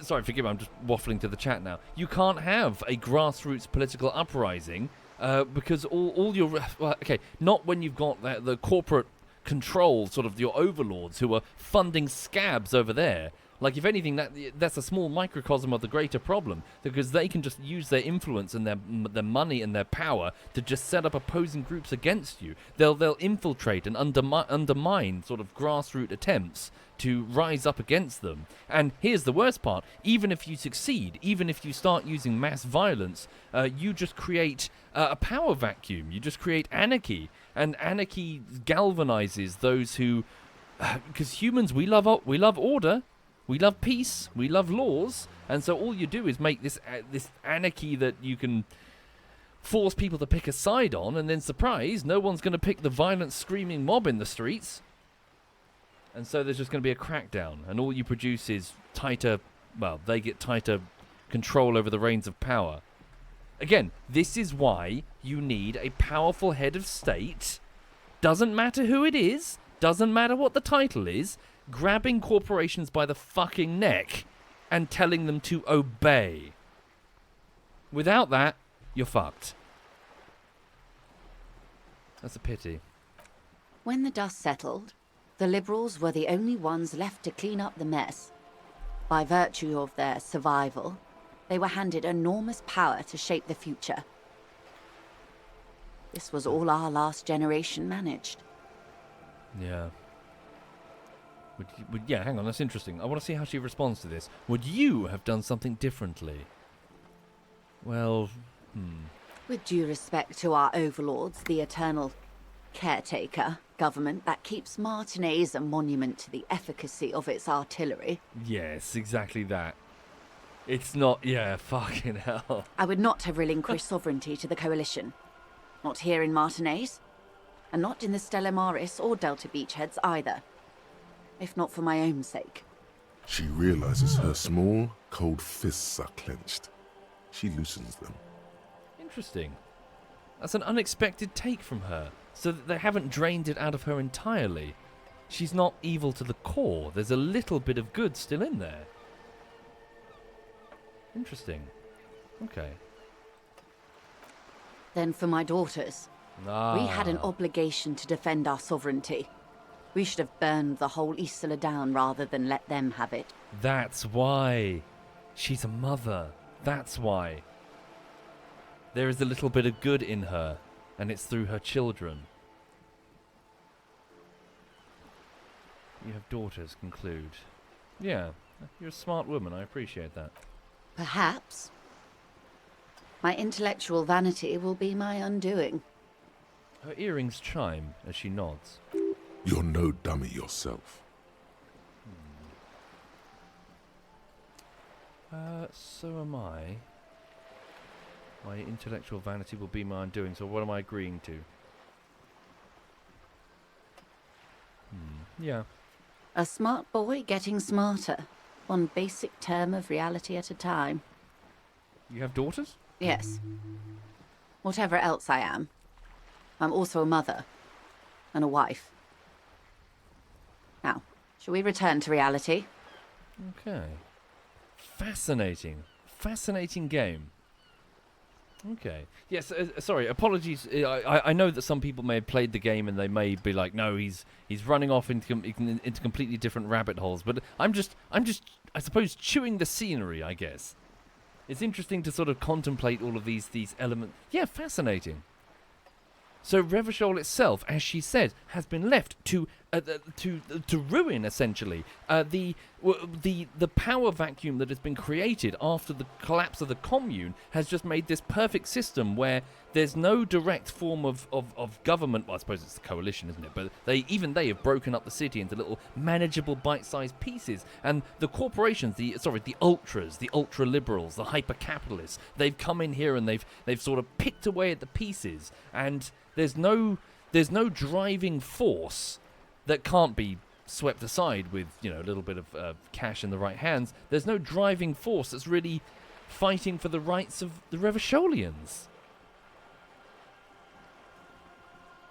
Sorry, forgive me, I'm just waffling to the chat now. You can't have a grassroots political uprising because all your... Well, okay, not when you've got the corporate control, sort of your overlords who are funding scabs over there. Like, if anything, that's a small microcosm of the greater problem, because they can just use their influence and their money and their power to just set up opposing groups against you. They'll infiltrate and undermine sort of grassroots attempts to rise up against them. And here's the worst part: even if you succeed, even if you start using mass violence, you just create a power vacuum. You just create anarchy, and anarchy galvanizes those who, because humans, we love order. We love peace, we love laws, and so all you do is make this anarchy that you can force people to pick a side on, and then surprise, no one's going to pick the violent screaming mob in the streets. And so there's just going to be a crackdown, and all you produce is tighter, well, they get tighter control over the reins of power. Again, this is why you need a powerful head of state. Doesn't matter who it is, doesn't matter what the title is, grabbing corporations by the fucking neck and telling them to obey. Without that, you're fucked. That's a pity. When the dust settled, the Liberals were the only ones left to clean up the mess. By virtue of their survival, they were handed enormous power to shape the future. This was all our last generation managed. Yeah. Yeah, hang on, that's interesting. I want to see how she responds to this. Would you have done something differently? Well, With due respect to our overlords, the eternal caretaker government that keeps Martinez a monument to the efficacy of its artillery. yes, exactly that. It's not, yeah, fucking hell. I would not have relinquished sovereignty to the Coalition. Not here in Martinez, and not in the Stella Maris or Delta Beachheads either. If not for my own sake. She realizes her small, cold fists are clenched. She loosens them. Interesting. That's an unexpected take from her. So that they haven't drained it out of her entirely. She's not evil to the core. There's a little bit of good still in there. Interesting. Okay. Then for my daughters. We had an obligation to defend our sovereignty. We should have burned the whole Isla down rather than let them have it. That's why. She's a mother. That's why. There is a little bit of good in her, and it's through her children. You have daughters, conclude. Yeah, you're a smart woman, I appreciate that. Perhaps. My intellectual vanity will be my undoing. Her earrings chime as she nods. You're no dummy yourself. So am I. My intellectual vanity will be my undoing, so what am I agreeing to? Yeah. A smart boy getting smarter. One basic term of reality at a time. You have daughters? Yes. Whatever else I am, I'm also a mother. And a wife. Now, shall we return to reality? Okay. Fascinating. Fascinating game. Okay. Yes, sorry, apologies. I know that some people may have played the game and they may be like, no, he's running off into completely different rabbit holes, but I'm just I suppose chewing the scenery, I guess. It's interesting to sort of contemplate all of these elements. Yeah, fascinating. So Revachol itself, as she said, has been left to ruin essentially. The power vacuum that has been created after the collapse of the commune has just made this perfect system where there's no direct form of government. Well, I suppose it's the coalition, isn't it? But they have broken up the city into little manageable bite-sized pieces. And the corporations, the ultras, the ultra-liberals, the hyper-capitalists, they've come in here and they've sort of picked away at the pieces. And there's no driving force that can't be swept aside with, a little bit of cash in the right hands. There's no driving force that's really fighting for the rights of the Revacholians.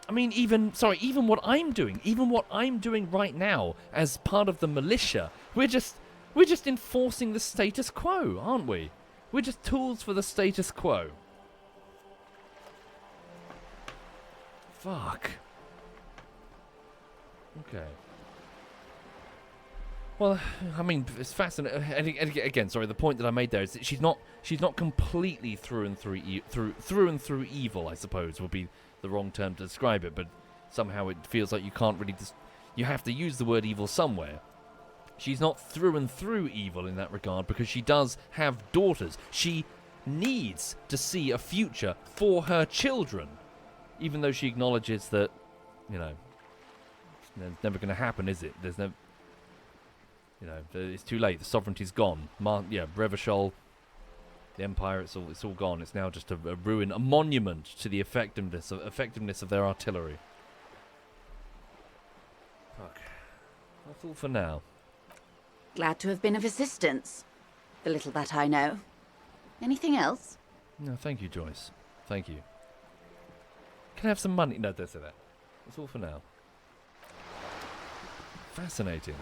I mean, even what I'm doing right now as part of the militia, we're just enforcing the status quo, aren't we? We're just tools for the status quo. Fuck. Okay. Well, I mean, it's fascinating. And again, sorry, the point that I made there is that she's not completely through and through evil, I suppose, would be the wrong term to describe it, but somehow it feels like you can't really you have to use the word evil somewhere. She's not through and through evil in that regard because she does have daughters. She needs to see a future for her children, even though she acknowledges that, it's never going to happen, is it? There's no, it's too late. The sovereignty's gone. Revachol, the empire, it's all gone. It's now just a ruin, a monument to the effectiveness of their artillery. Fuck. That's all for now. Glad to have been of assistance. The little that I know. Anything else? No, thank you, Joyce. Thank you. Can I have some money? No, don't say that. That's all for now. Fascinating.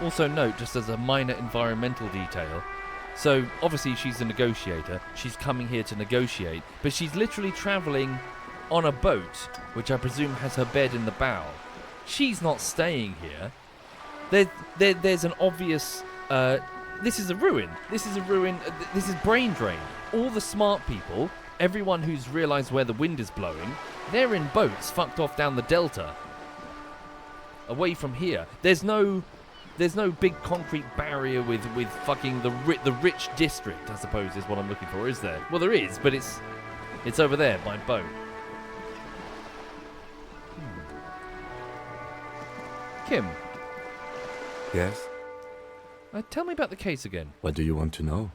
Also note, just as a minor environmental detail, so obviously she's a negotiator, she's coming here to negotiate, but she's literally travelling on a boat, which I presume has her bed in the bow. She's not staying here. There's an obvious, this is a ruin, this is brain drain. All the smart people, everyone who's realised where the wind is blowing, they're in boats fucked off down the delta. Away from here. There's no big concrete barrier with fucking the rich district, I suppose is what I'm looking for, is there? Well, there is, but it's over there by boat. Kim. Yes? Tell me about the case again. What do you want to know?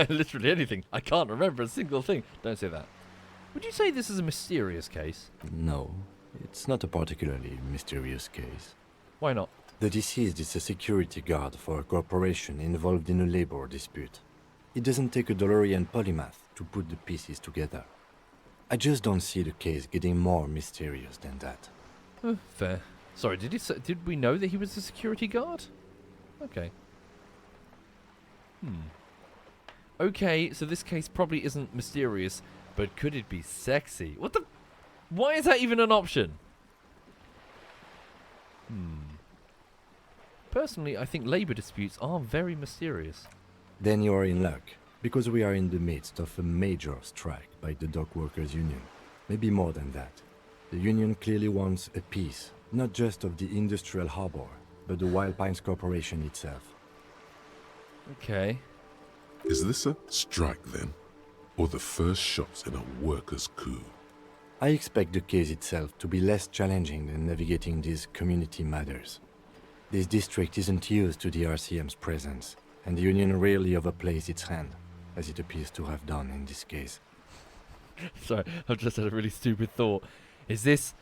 Literally anything. I can't remember a single thing. Don't say that. Would you say this is a mysterious case? No, it's not a particularly mysterious case. Why not? The deceased is a security guard for a corporation involved in a labor dispute. It doesn't take a DeLorean polymath to put the pieces together. I just don't see the case getting more mysterious than that. Fair. Sorry, did we know that he was a security guard? Okay. Okay, so this case probably isn't mysterious, but could it be sexy? What the... Why is that even an option? Personally, I think labor disputes are very mysterious. Then you are in luck, because we are in the midst of a major strike by the dock workers union. Maybe more than that. The union clearly wants a piece, not just of the industrial harbor, but the Wild Pines Corporation itself. Okay. Is this a strike then? Or the first shots in a workers' coup? I expect the case itself to be less challenging than navigating these community matters. This district isn't used to the RCM's presence, and the union rarely overplays its hand, as it appears to have done in this case. Sorry, I've just had a really stupid thought. Is this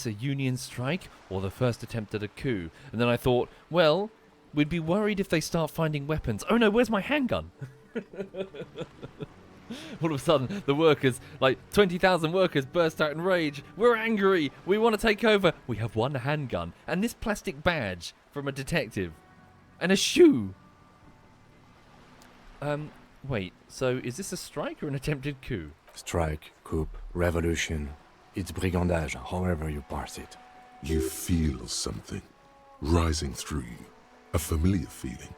a union strike or the first attempt at a coup? And then I thought, well, we'd be worried if they start finding weapons. Oh no, where's my handgun? All of a sudden, the workers, like 20,000 workers, burst out in rage. We're angry. We want to take over. We have one handgun and this plastic badge from a detective and a shoe. Wait, so is this a strike or an attempted coup? Strike, coup, revolution. It's brigandage, however you parse it. You feel something rising through you, a familiar feeling,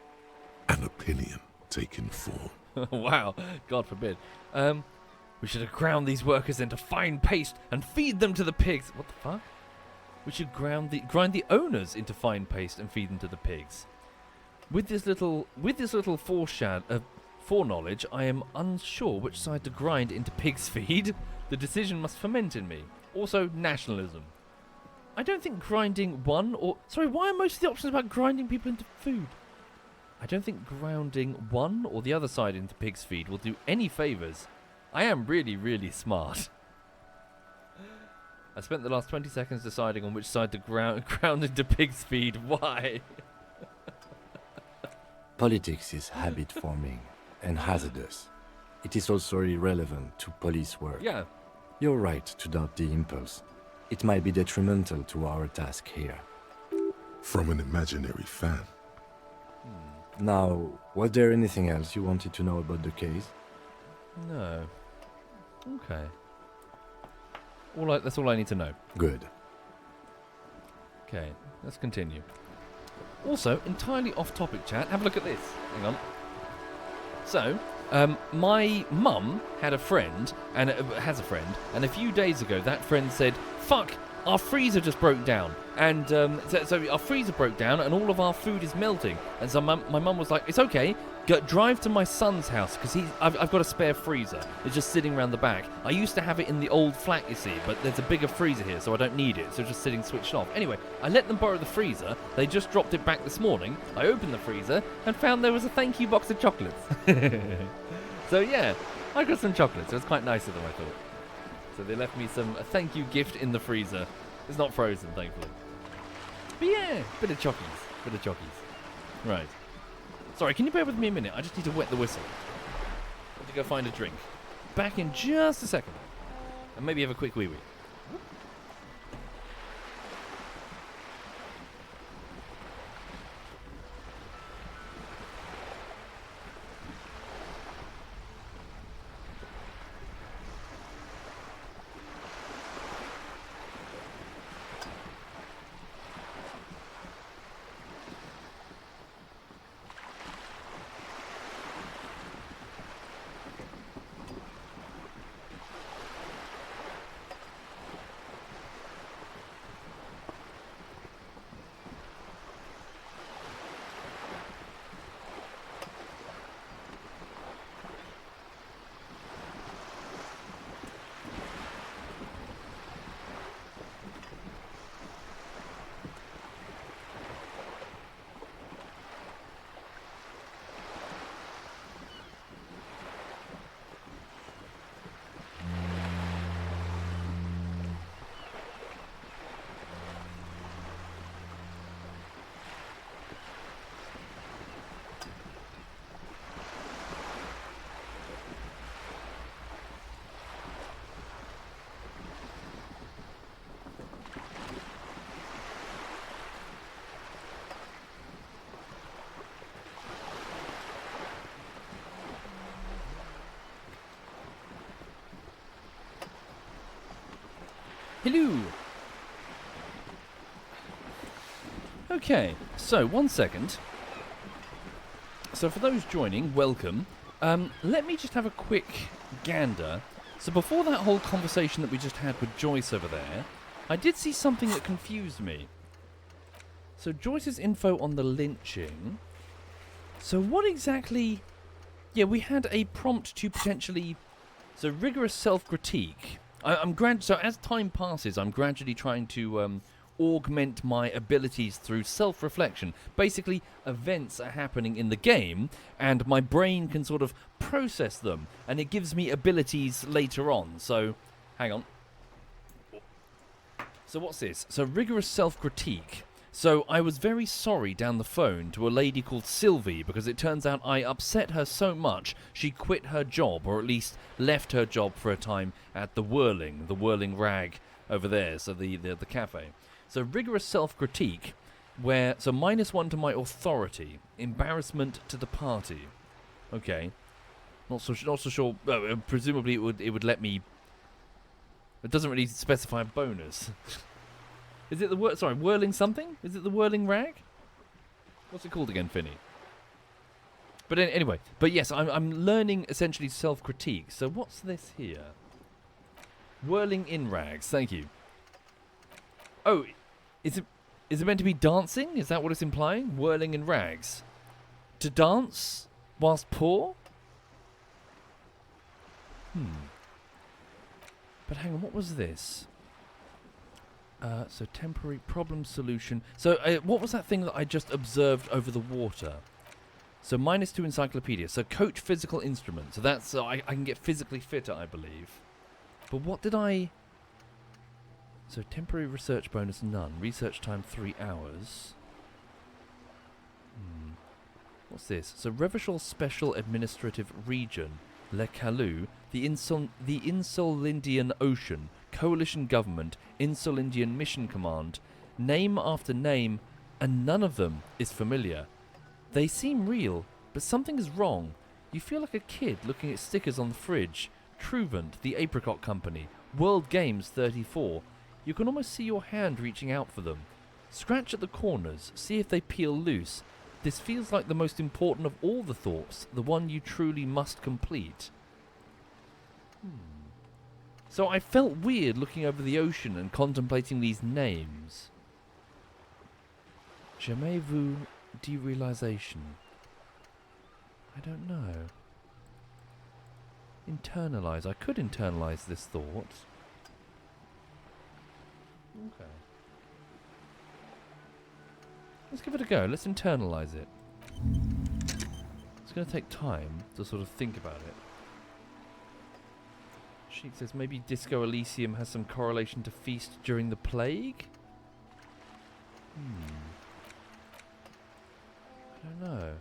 an opinion taking form. Wow, God forbid. We should have ground these workers into fine paste and feed them to the pigs. What the fuck? We should grind the owners into fine paste and feed them to the pigs. With this little foreknowledge, I am unsure which side to grind into pig's feed. The decision must ferment in me. Also, nationalism. I don't think grinding one or... Sorry, why are most of the options about grinding people into food? I don't think grounding one or the other side into pig's feed will do any favours. I am really, really smart. I spent the last 20 seconds deciding on which side to ground into pig's feed. Why? Politics is habit forming and hazardous. It is also irrelevant to police work. Yeah. You're right to doubt the impulse. It might be detrimental to our task here. From an imaginary fan. Now, was there anything else you wanted to know about the case? No. Okay. That's all I need to know. Good. Okay, let's continue. Also, entirely off-topic chat. Have a look at this. Hang on. So, my mum had a friend, and has a friend, and a few days ago that friend said, "Fuck, our freezer just broke down." And so our freezer broke down and all of our food is melting. And so my mum was like, "It's okay, drive to my son's house because I've got a spare freezer. It's just sitting around the back. I used to have it in the old flat, you see, but there's a bigger freezer here, so I don't need it. So it's just sitting switched off." Anyway, I let them borrow the freezer. They just dropped it back this morning. I opened the freezer and found there was a thank you box of chocolates. So yeah, I got some chocolates. It was quite nice of them, I thought. So they left me a thank you gift in the freezer. It's not frozen, thankfully. But yeah, bit of chockies. Right. Sorry, can you bear with me a minute? I just need to wet the whistle. I need to go find a drink. Back in just a second. And maybe have a quick wee-wee. Hello. Okay, so 1 second. So for those joining, welcome. Let me just have a quick gander. So before that whole conversation that we just had with Joyce over there, I did see something that confused me. So Joyce's info on the lynching. So what exactly... Yeah, we had a prompt to potentially... So rigorous self-critique. So as time passes, I'm gradually trying to augment my abilities through self-reflection. Basically, events are happening in the game, and my brain can sort of process them, and it gives me abilities later on. So, hang on. So what's this? So rigorous self-critique. So I was very sorry down the phone to a lady called Sylvie because it turns out I upset her so much she quit her job, or at least left her job for a time at the Whirling Rag over there, so the cafe. So rigorous self-critique, where so -1 to my authority, embarrassment to the party. Okay, not so sure. Presumably it would let me. It doesn't really specify a bonus. Is it the whirling something? Is it the Whirling Rag? What's it called again, Finny? But anyway, but yes, I'm learning essentially self-critique. So what's this here? Whirling in rags. Thank you. Oh, is it meant to be dancing? Is that what it's implying? Whirling in rags. To dance whilst poor? But hang on, what was this? So temporary problem solution. So what was that thing that I just observed over the water? So -2 encyclopedia. So coach physical instrument. So that's I can get physically fitter, I believe. But what did I... So temporary research bonus none. Research time 3 hours. What's this? So Revachol Special Administrative Region. Le Kalu. The Insulindian Ocean. Coalition Government. Insulindian Mission Command. Name after name, and none of them is familiar. They seem real, but something is wrong. You feel like a kid looking at stickers on the fridge. Truvant, the Apricot Company. World Games 34. You can almost see your hand reaching out for them. Scratch at the corners, see if they peel loose. This feels like the most important of all the thoughts, the one you truly must complete. So I felt weird looking over the ocean and contemplating these names. Jamais vu derealization. I don't know. Internalize. I could internalize this thought. Okay. Let's give it a go. Let's internalize it. It's going to take time to sort of think about it. Sheik says maybe Disco Elysium has some correlation to feast during the plague? I don't know.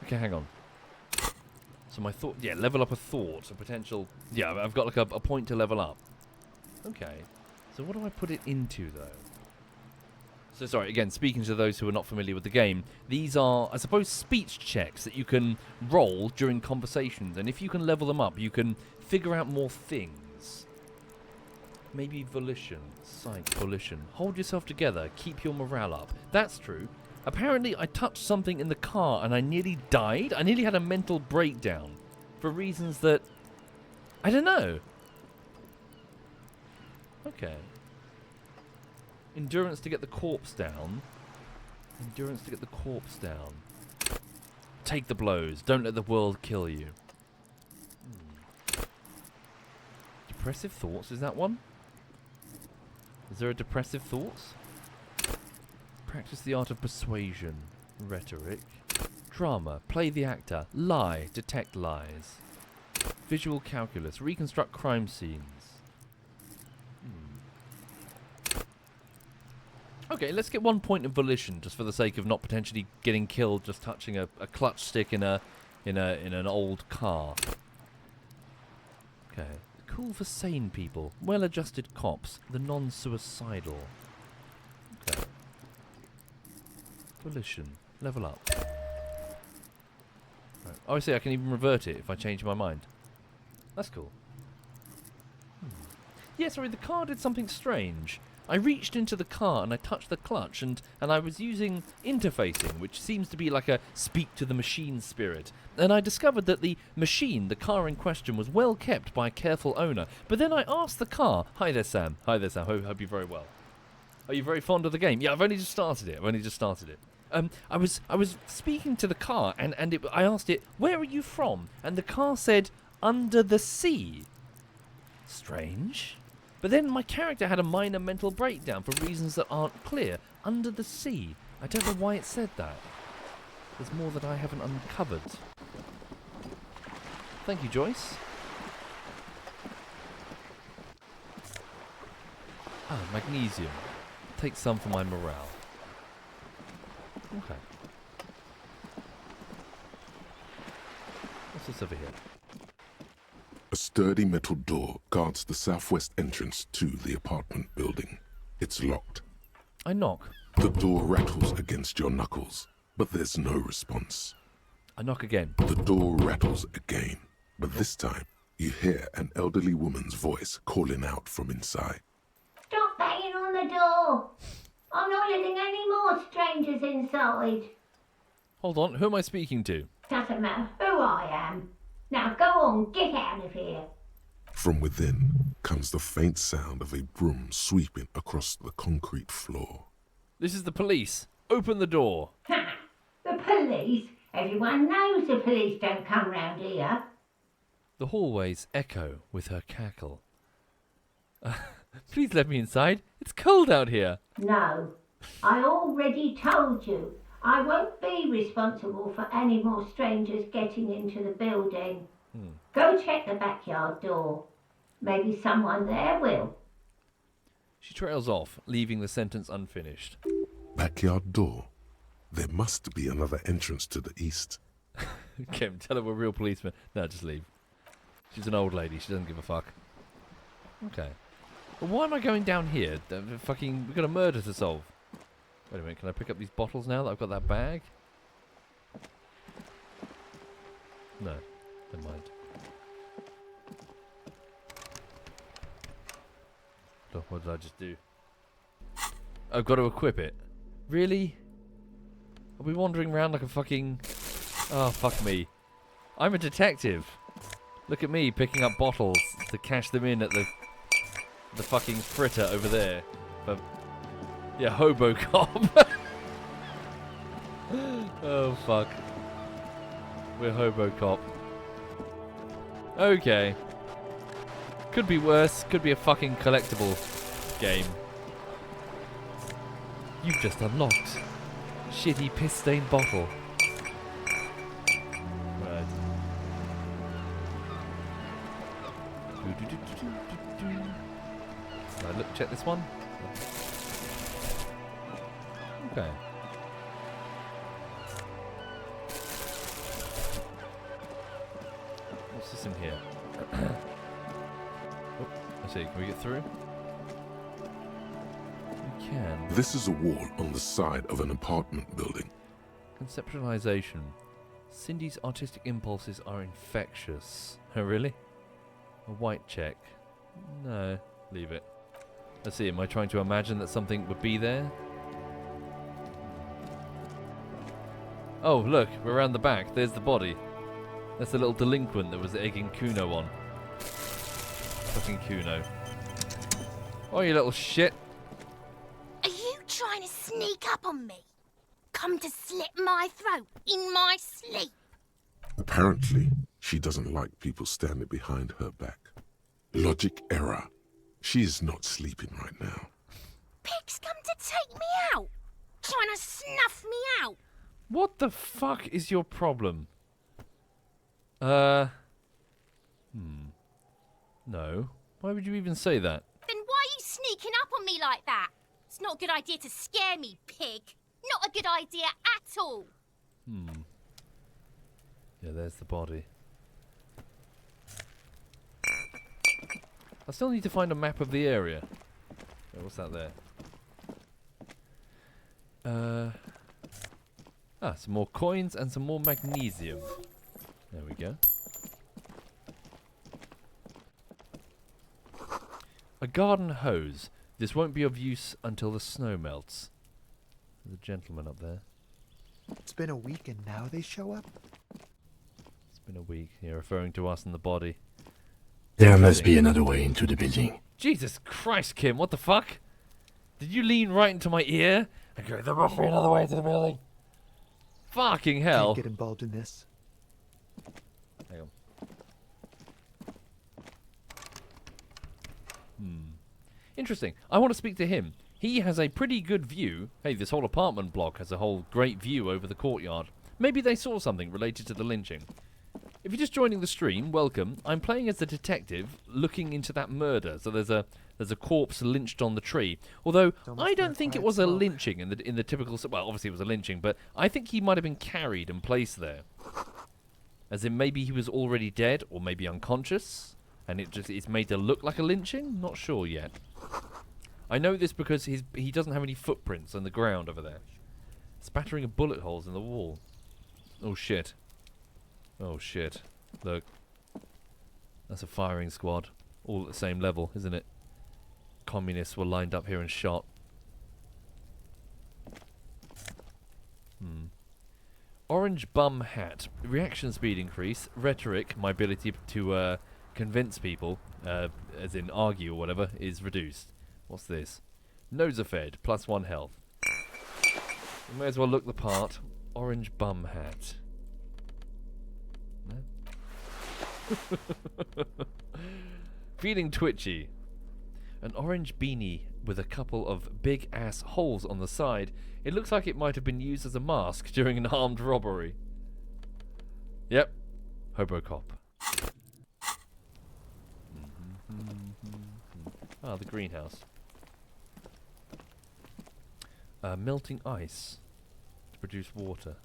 Okay, hang on. So my thought... Yeah, level up a thought. A potential... Yeah, I've got like a point to level up. Okay. So what do I put it into, though? So sorry, again, speaking to those who are not familiar with the game, these are, I suppose, speech checks that you can roll during conversations. And if you can level them up, you can figure out more things. Maybe volition. Psych, volition. Hold yourself together. Keep your morale up. That's true. Apparently, I touched something in the car and I nearly died. I nearly had a mental breakdown. For reasons that... I don't know. Okay. Endurance to get the corpse down. Endurance to get the corpse down. Take the blows. Don't let the world kill you. Depressive thoughts. Is that one? Is there a depressive thoughts? Practice the art of persuasion. Rhetoric. Drama. Play the actor. Lie. Detect lies. Visual calculus. Reconstruct crime scenes. Okay, let's get 1 point of volition, just for the sake of not potentially getting killed just touching a clutch stick in an old car. Okay, cool for sane people, well-adjusted cops, the non-suicidal. Okay. Volition, level up. Right. Oh, I see. I can even revert it if I change my mind. That's cool. Yeah, sorry, the car did something strange. I reached into the car and I touched the clutch and I was using interfacing, which seems to be like a speak to the machine spirit. And I discovered that the machine, the car in question, was well kept by a careful owner. But then I asked the car, hi there Sam, hope you're very well. Are you very fond of the game? Yeah, I've only just started it. I was speaking to the car and I asked it, where are you from? And the car said, under the sea. Strange. But then my character had a minor mental breakdown for reasons that aren't clear. Under the sea. I don't know why it said that. There's more that I haven't uncovered. Thank you, Joyce. Ah, magnesium. Take some for my morale. Okay. What's this over here? A sturdy metal door guards the southwest entrance to the apartment building. It's locked. I knock. The door rattles against your knuckles, but there's no response. I knock again. The door rattles again, but this time you hear an elderly woman's voice calling out from inside. Stop banging on the door! I'm not letting any more strangers inside. Hold on, who am I speaking to? Doesn't matter who I am. Now go on, get out of here. From within comes the faint sound of a broom sweeping across the concrete floor. This is the police. Open the door. Ha! The police? Everyone knows the police don't come round here. The hallways echo with her cackle. Please let me inside. It's cold out here. No, I already told you. I won't be responsible for any more strangers getting into the building. Go check the backyard door. Maybe someone there will. She trails off, leaving the sentence unfinished. Backyard door. There must be another entrance to the east. Kim, tell her we're real policemen. No, just leave. She's an old lady. She doesn't give a fuck. Okay. Well, why am I going down here? We've got a murder to solve. Wait a minute, can I pick up these bottles now that I've got that bag? No, never mind. Oh, what did I just do? I've got to equip it. Really? Are we wandering around like a fucking... Oh, fuck me. I'm a detective. Look at me picking up bottles to cash them in at the fucking fritter over there. For yeah, hobo cop. Oh, fuck. We're hobo cop. Okay. Could be worse. Could be a fucking collectible game. You've just unlocked. Shitty piss-stained bottle. Right. Right, look, check this one. Okay. What's this in here? Oh, I see. Can we get through? We can. This is a wall on the side of an apartment building. Conceptualization. Cindy's artistic impulses are infectious. Oh, really? A white check. No, leave it. Let's see, am I trying to imagine that something would be there? Oh, look, we're around the back. There's the body. That's the little delinquent that was egging Kuno on. Fucking Kuno. Oh, you little shit. Are you trying to sneak up on me? Come to slit my throat in my sleep? Apparently, she doesn't like people standing behind her back. Logic error. She is not sleeping right now. Pig's come to take me out. Trying to snuff me out. What the fuck is your problem? No. Why would you even say that? Then why are you sneaking up on me like that? It's not a good idea to scare me, pig. Not a good idea at all. Yeah, there's the body. I still need to find a map of the area. Oh, what's that there? Some more coins and some more magnesium. There we go. A garden hose. This won't be of use until the snow melts. There's a gentleman up there. It's been a week and now they show up? It's been a week. You're referring to us and the body. There must be another way into the building. Jesus Christ, Kim, what the fuck? Did you lean right into my ear? Okay, there must be another way to the building. Fucking hell. Can't get involved in this. Hang on. Interesting. I want to speak to him. He has a pretty good view. Hey, this whole apartment block has a whole great view over the courtyard. Maybe they saw something related to the lynching. If you're just joining the stream, welcome. I'm playing as the detective looking into that murder. So there's a corpse lynched on the tree. Although I don't think it was a lynching in the typical. Well, obviously it was a lynching, but I think he might have been carried and placed there. As in maybe he was already dead or maybe unconscious, and it's made to look like a lynching. Not sure yet. I know this because he doesn't have any footprints on the ground over there. Spattering of bullet holes in the wall. Oh shit. Oh shit. Look. That's a firing squad. All at the same level, isn't it? Communists were lined up here and shot. Orange bum hat. Reaction speed increase. Rhetoric, my ability to convince people, as in argue or whatever, is reduced. What's this? Nosafed, +1 health. You may as well look the part. Orange bum hat. No? Feeling twitchy. An orange beanie with a couple of big ass holes on the side. It looks like it might have been used as a mask during an armed robbery. Yep. Hobocop. Ah, the greenhouse. Melting ice to produce water.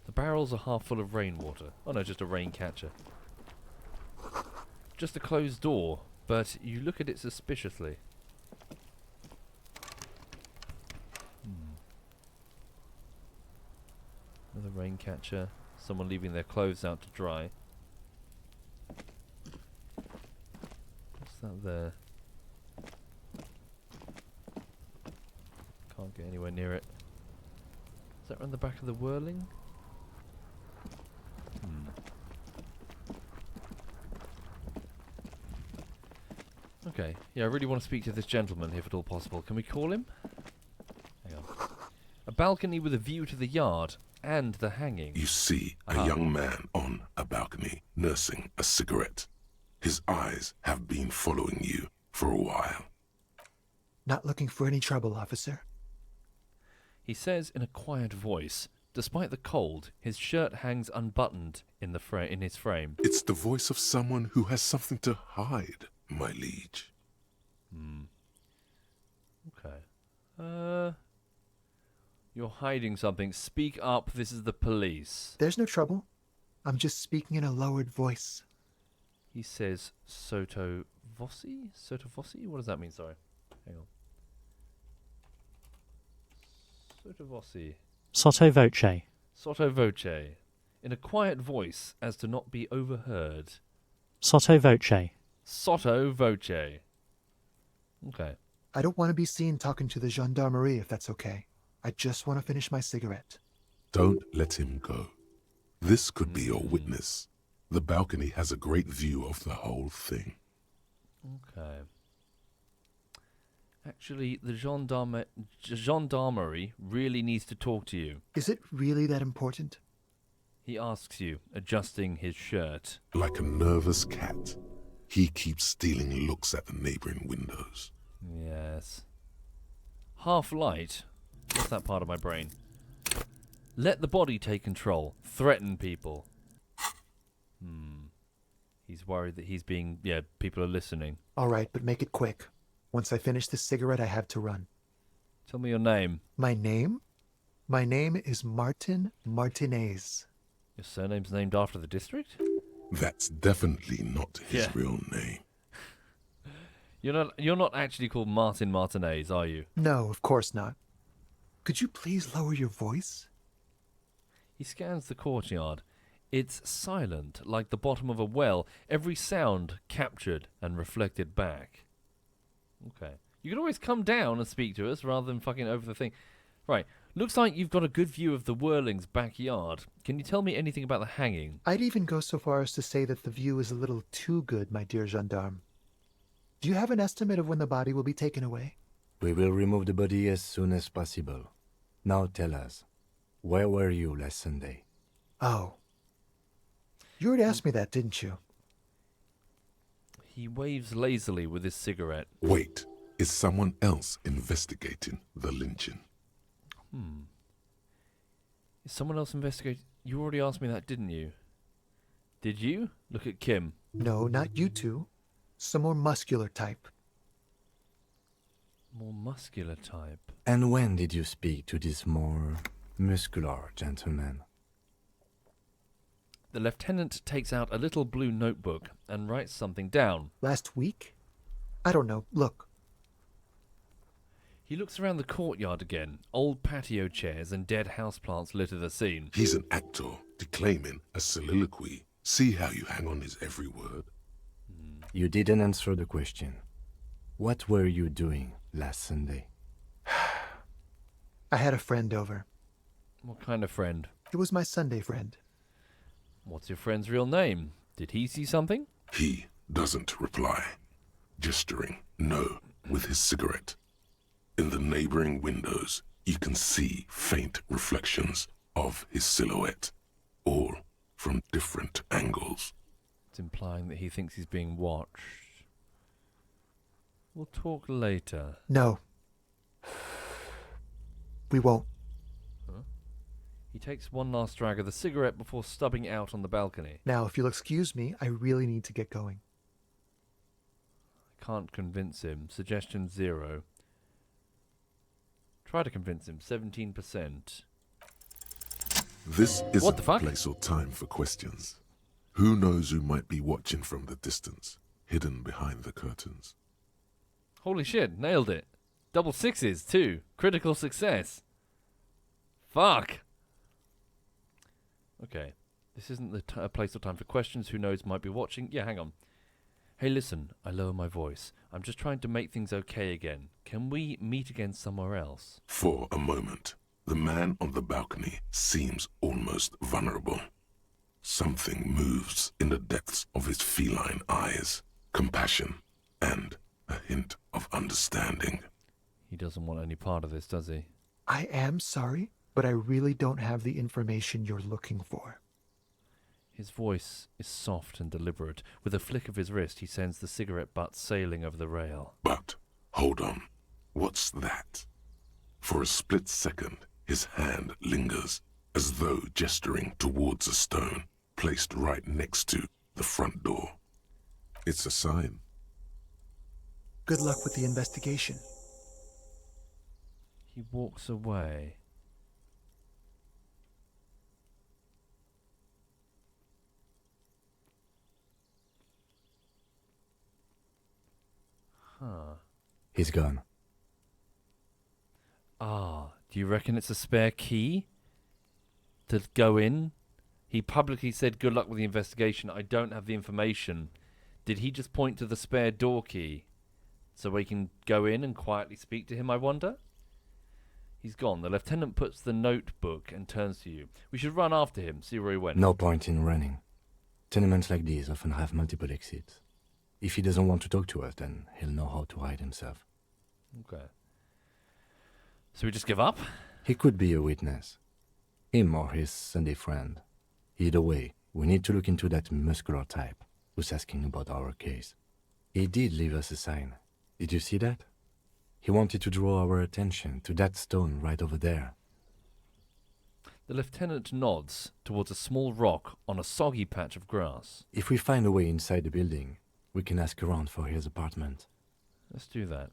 The barrels are half full of rainwater. Oh no, just a rain catcher. Just a closed door, but you look at it suspiciously. Another rain catcher. Someone leaving their clothes out to dry. What's that there? Can't get anywhere near it. Is that around the back of the whirling? Okay, yeah, I really want to speak to this gentleman, if at all possible. Can we call him? Hang on. A balcony with a view to the yard and the hanging. You see a young man on a balcony nursing a cigarette. His eyes have been following you for a while. Not looking for any trouble, officer. He says in a quiet voice, despite the cold, his shirt hangs unbuttoned in his frame. It's the voice of someone who has something to hide, my liege. Okay. You're hiding something. Speak up. This is the police. There's no trouble. I'm just speaking in a lowered voice. He says Sotto Vossi? Sotto Vossi? What does that mean? Sorry. Hang on. Sotto Vossi. Sotto voce. Sotto voce. In a quiet voice as to not be overheard. Sotto voce. Sotto voce. Okay. I don't want to be seen talking to the gendarmerie if that's okay. I just want to finish my cigarette. Don't let him go. This could be your witness. The balcony has a great view of the whole thing. Okay. Actually, the gendarmerie really needs to talk to you. Is it really that important? He asks you, adjusting his shirt. Like a nervous cat, he keeps stealing looks at the neighboring windows. Yes. Half light. What's that part of my brain? Let the body take control. Threaten people. He's worried that he's being... Yeah, people are listening. All right, but make it quick. Once I finish this cigarette, I have to run. Tell me your name. My name? My name is Martin Martinez. Your surname's named after the district? That's definitely not his real name. You're not actually called Martin Martinez, are you? No, of course not. Could you please lower your voice? He scans the courtyard. It's silent, like the bottom of a well, every sound captured and reflected back. Okay. You can always come down and speak to us rather than fucking over the thing. Right. Looks like you've got a good view of the Whirling's backyard. Can you tell me anything about the hanging? I'd even go so far as to say that the view is a little too good, my dear gendarme. Do you have an estimate of when the body will be taken away? We will remove the body as soon as possible. Now tell us, where were you last Sunday? Oh. You already asked me that, didn't you? He waves lazily with his cigarette. Wait, is someone else investigating the lynching? Is someone else investigating? You already asked me that, didn't you? Did you? Look at Kim. No, not you two. Some more muscular type. More muscular type. And when did you speak to this more muscular gentleman? The lieutenant takes out a little blue notebook and writes something down. Last week? I don't know. Look. He looks around the courtyard again. Old patio chairs and dead houseplants litter the scene. He's an actor declaiming a soliloquy. See how you hang on his every word? You didn't answer the question. What were you doing last Sunday? I had a friend over. What kind of friend? It was my Sunday friend. What's your friend's real name? Did he see something? He doesn't reply, gesturing no with his cigarette. In the neighboring windows, you can see faint reflections of his silhouette, all from different angles. It's implying that he thinks he's being watched. We'll talk later. No. We won't. Huh? He takes one last drag of the cigarette before stubbing out on the balcony. Now, if you'll excuse me, I really need to get going. I can't convince him. Suggestion 0. Try to convince him. 17%. This What isn't the a fuck? place or time for questions. Who knows who might be watching from the distance, hidden behind the curtains? Holy shit, nailed it. Double sixes, too. Critical success. Fuck. Okay. This isn't the place or time for questions. Who knows might be watching. Yeah, hang on. Hey, listen, I lower my voice. I'm just trying to make things okay again. Can we meet again somewhere else? For a moment, the man on the balcony seems almost vulnerable. Something moves in the depths of his feline eyes. Compassion and a hint of understanding. He doesn't want any part of this, does he? I am sorry, but I really don't have the information you're looking for. His voice is soft and deliberate. With a flick of his wrist, he sends the cigarette butt sailing over the rail. But, hold on, what's that? For a split second, his hand lingers, as though gesturing towards a stone placed right next to the front door. It's a sign. Good luck with the investigation. He walks away. Huh. He's gone. Ah, do you reckon it's a spare key to go in? He publicly said good luck with the investigation. I don't have the information. Did he just point to the spare door key so we can go in and quietly speak to him, I wonder? He's gone. The lieutenant puts the notebook and turns to you. We should run after him, see where he went. No point in running. Tenements like these often have multiple exits. If he doesn't want to talk to us, then he'll know how to hide himself. Okay. So we just give up? He could be a witness. Him or his Sunday friend. Either way, we need to look into that muscular type who's asking about our case. He did leave us a sign. Did you see that? He wanted to draw our attention to that stone right over there. The lieutenant nods towards a small rock on a soggy patch of grass. If we find a way inside the building, we can ask around for his apartment. Let's do that.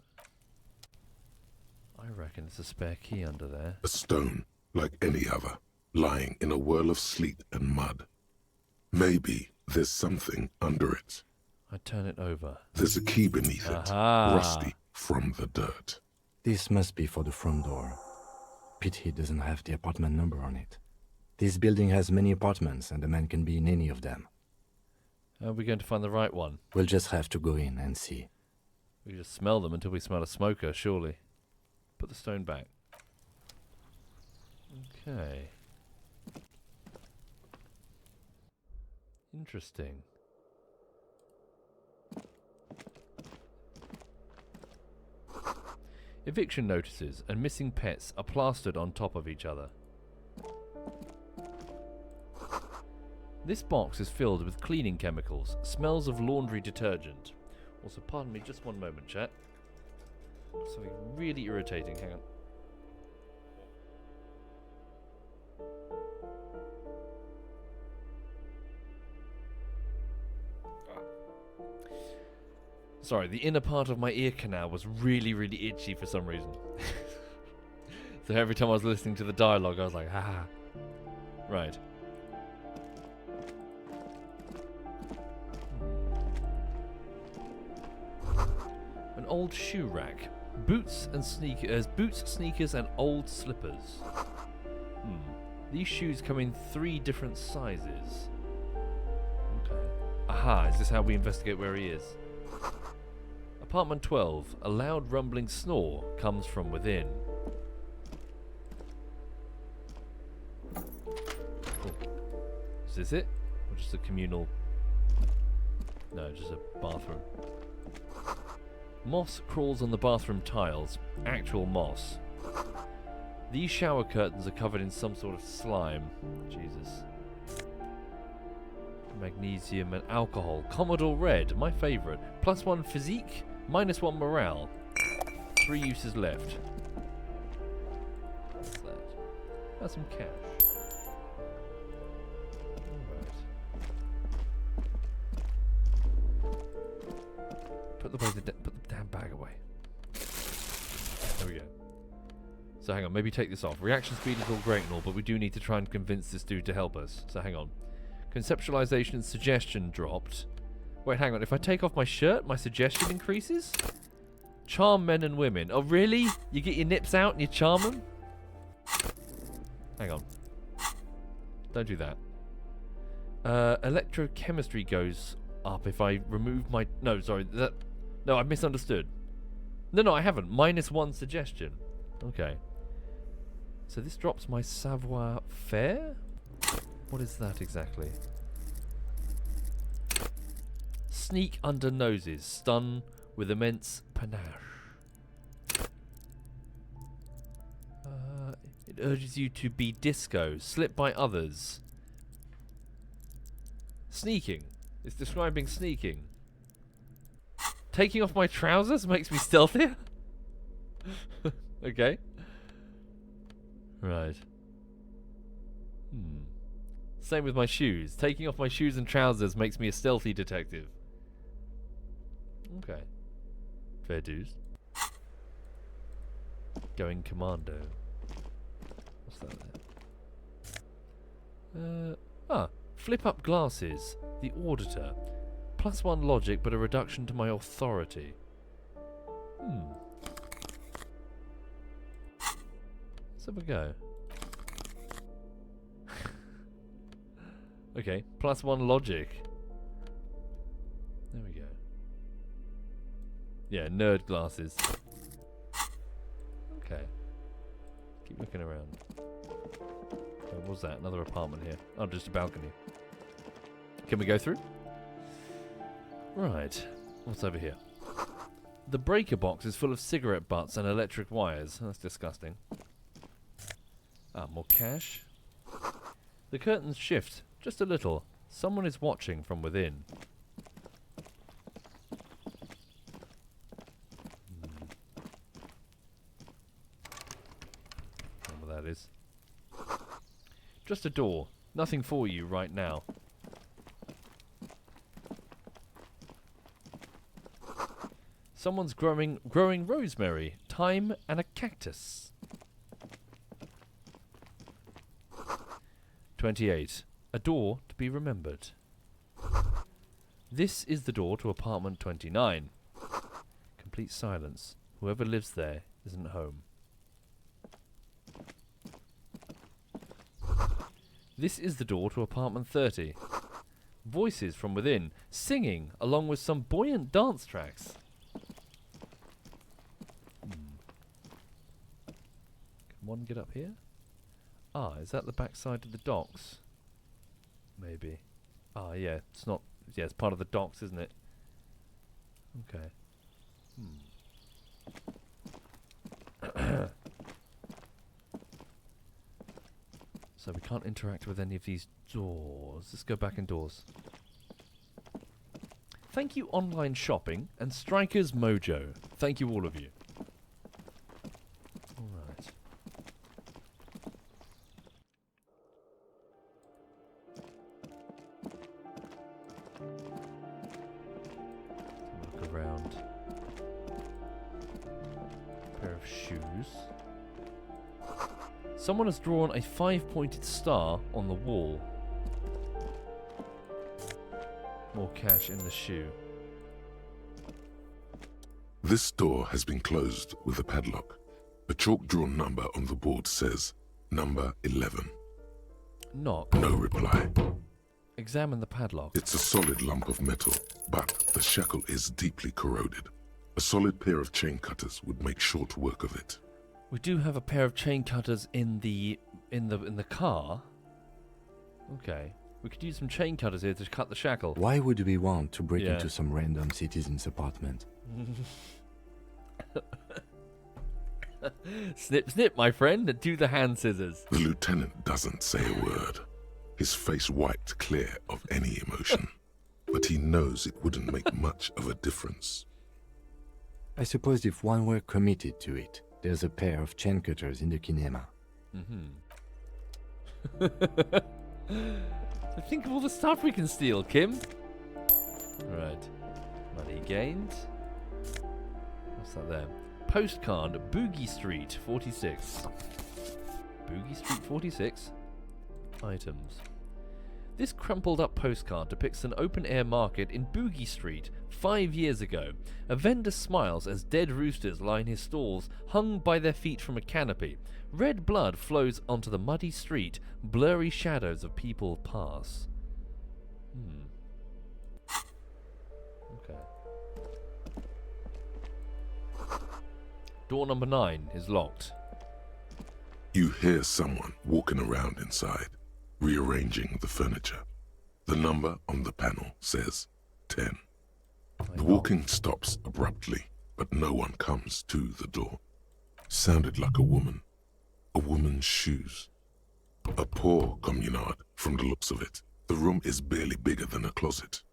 I reckon there's a spare key under there. A stone, like any other, lying in a whirl of sleet and mud. Maybe there's something under it. I turn it over. There's a key beneath it, Aha. rusty from the dirt. This must be for the front door. Pity doesn't have the apartment number on it. This building has many apartments and the man can be in any of them. How are we going to find the right one? We'll just have to go in and see. We just smell them until we smell a smoker, surely. Put the stone back. Okay. Interesting. Eviction notices and missing pets are plastered on top of each other. This box is filled with cleaning chemicals, smells of laundry detergent. Also, pardon me, just one moment, chat. Something really irritating, hang on. Sorry, the inner part of my ear canal was really, really itchy for some reason. So every time I was listening to the dialogue, I was like, haha. Right. An old shoe rack. Boots, sneakers, and old slippers. These shoes come in 3 different sizes. Okay. Aha, is this how we investigate where he is? Apartment 12. A loud rumbling snore comes from within. Oh. Is this it? Or just a communal... No, just a bathroom. Moss crawls on the bathroom tiles. Actual moss. These shower curtains are covered in some sort of slime. Jesus. Magnesium and alcohol. Commodore Red, my favourite. +1 physique, -1 morale. 3 uses left. What's that? That's some cash. Put the damn bag away. There we go. So hang on, maybe take this off. Reaction speed is all great and all, but we do need to try and convince this dude to help us. So hang on. Conceptualization and suggestion dropped. Wait, hang on. If I take off my shirt, my suggestion increases? Charm men and women. Oh, really? You get your nips out and you charm them? Hang on. Don't do that. Electrochemistry goes up if I remove my... No, sorry. No, I misunderstood. No, I haven't. -1 suggestion. Okay. So this drops my savoir-faire? What is that exactly? Sneak under noses. Stun with immense panache. It urges you to be disco. Slip by others. Sneaking. It's describing sneaking. Taking off my trousers makes me stealthier? Okay. Right. Same with my shoes. Taking off my shoes and trousers makes me a stealthy detective. Okay. Fair dues. Going commando. What's that there? Flip up glasses. The auditor. +1 logic, but a reduction to my authority. Let's have a go. Okay, +1 logic. There we go. Yeah, nerd glasses. Okay. Keep looking around. What was that? Another apartment here. Oh, just a balcony. Can we go through? Right. What's over here? The breaker box is full of cigarette butts and electric wires. That's disgusting. More cash. The curtains shift just a little. Someone is watching from within. I don't know what that is. Just a door. Nothing for you right now. Someone's growing rosemary, thyme, and a cactus. 28. A door to be remembered. This is the door to apartment 29. Complete silence. Whoever lives there isn't home. This is the door to apartment 30. Voices from within, singing along with some buoyant dance tracks. one get up here? Ah, is that the back side of the docks? Maybe. Ah, yeah, it's not... Yeah, it's part of the docks, isn't it? Okay. So we can't interact with any of these doors. Let's go back indoors. Thank you, Online Shopping, and Strikers Mojo. Thank you, all of you. Alright. Look around. Pair of shoes. Someone has drawn a 5-pointed star on the wall. More cash in the shoe. This door has been closed with a padlock. A chalk-drawn number on the board says, number 11. Knock. No reply. Examine the padlock. It's a solid lump of metal, but the shackle is deeply corroded. A solid pair of chain cutters would make short work of it. We do have a pair of chain cutters in the car. Okay. We could use some chain cutters here to cut the shackle. Why would we want to break into some random citizen's apartment? Snip, snip, my friend. Do the hand scissors. The lieutenant doesn't say a word. His face wiped clear of any emotion. But he knows it wouldn't make much of a difference. I suppose if one were committed to it, there's a pair of chain cutters in the kinema. So think of all the stuff we can steal, Kim. Right. Money gained. What's that there? Postcard, Boogie Street, 46. Boogie Street, 46. Items. This crumpled up postcard depicts an open-air market in Boogie Street 5 years ago. A vendor smiles as dead roosters line his stalls, hung by their feet from a canopy. Red blood flows onto the muddy street. Blurry shadows of people pass. Okay. Door number 9 is locked. You hear someone walking around inside, rearranging the furniture. The number on the panel says 10. The walking stops abruptly, but no one comes to the door. Sounded like a woman. A woman's shoes. A poor communard, from the looks of it. The room is barely bigger than a closet.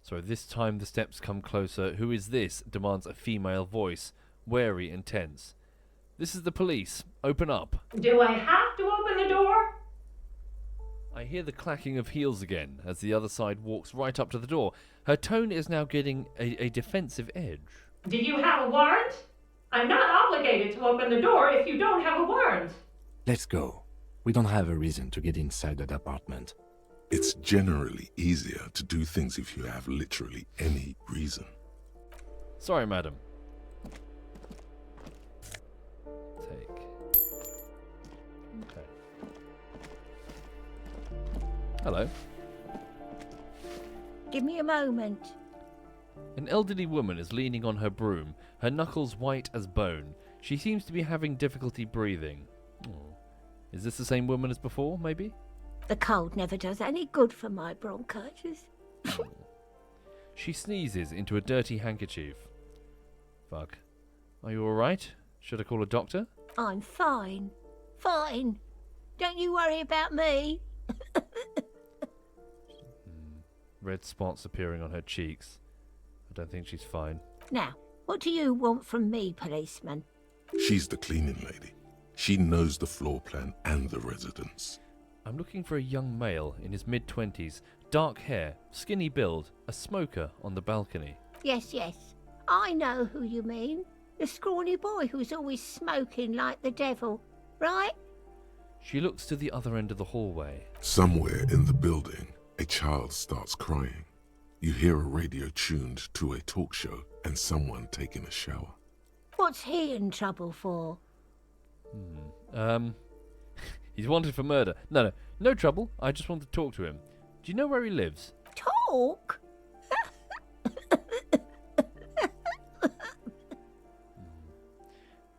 So this time the steps come closer. Who is this? Demands a female voice, wary and tense. This is the police. Open up. Do I have to open the door? I hear the clacking of heels again as the other side walks right up to the door. Her tone is now getting a defensive edge. Do you have a warrant? I'm not obligated to open the door if you don't have a warrant. Let's go. We don't have a reason to get inside that apartment. It's generally easier to do things if you have literally any reason. Sorry, madam. Take. Okay. Hello. Give me a moment. An elderly woman is leaning on her broom, her knuckles white as bone. She seems to be having difficulty breathing. Oh. Is this the same woman as before, maybe? The cold never does any good for my bronchitis. She sneezes into a dirty handkerchief. Fuck. Are you alright? Should I call a doctor? I'm fine. Fine. Don't you worry about me. Red spots appearing on her cheeks. I don't think she's fine. Now, what do you want from me, policeman? She's the cleaning lady. She knows the floor plan and the residence. I'm looking for a young male in his mid-20s, dark hair, skinny build, a smoker on the balcony. Yes, yes. I know who you mean. The scrawny boy who's always smoking like the devil, right? She looks to the other end of the hallway. Somewhere in the building, a child starts crying. You hear a radio tuned to a talk show and someone taking a shower. What's he in trouble for? He's wanted for murder. No trouble. I just want to talk to him. Do you know where he lives? Talk?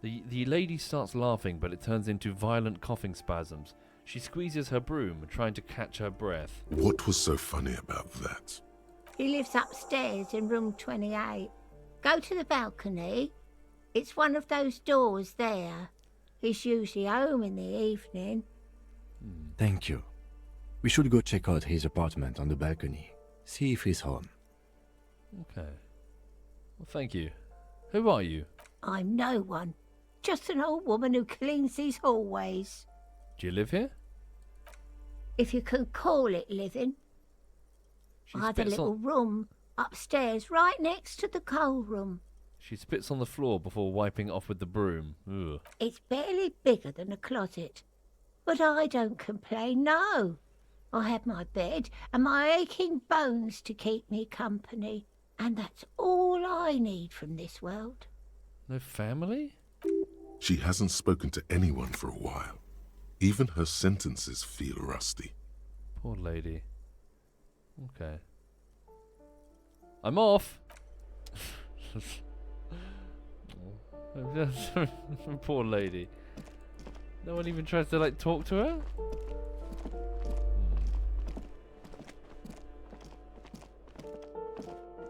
The lady starts laughing, but it turns into violent coughing spasms. She squeezes her broom, trying to catch her breath. What was so funny about that? He lives upstairs in room 28. Go to the balcony. It's one of those doors there. He's usually home in the evening. Thank you. We should go check out his apartment on the balcony. See if he's home. Okay. Well, thank you. Who are you? I'm no one. Just an old woman who cleans these hallways. Do you live here? If you can call it living. She I had a spits little on- room upstairs right next to the coal room. She spits on the floor before wiping it off with the broom. Ugh. It's barely bigger than a closet. But I don't complain, no. I have my bed and my aching bones to keep me company. And that's all I need from this world. No family? She hasn't spoken to anyone for a while. Even her sentences feel rusty. Poor lady. Okay. I'm off! Poor lady. No one even tries to, like, talk to her?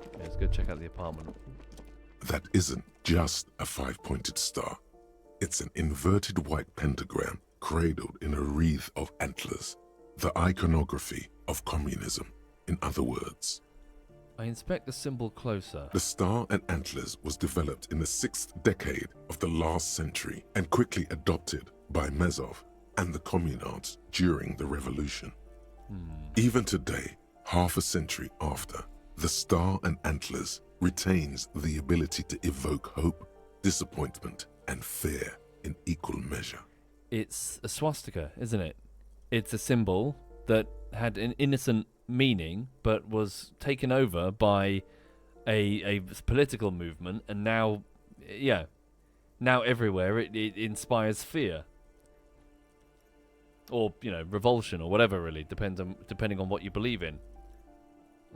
Okay, let's go check out the apartment. That isn't just a five-pointed star. It's an inverted white pentagram cradled in a wreath of antlers. The iconography of communism, in other words. I inspect the symbol closer. The star and antlers was developed in the 6th decade of the last century and quickly adopted by Mezov and the communards during the revolution. Even today, half a century after, the star and antlers retains the ability to evoke hope, disappointment, and fear in equal measure. It's a swastika, isn't it? It's a symbol that had an innocent meaning, but was taken over by a political movement, and now, yeah, now everywhere it inspires fear, or revulsion, or whatever. Really depending on what you believe in.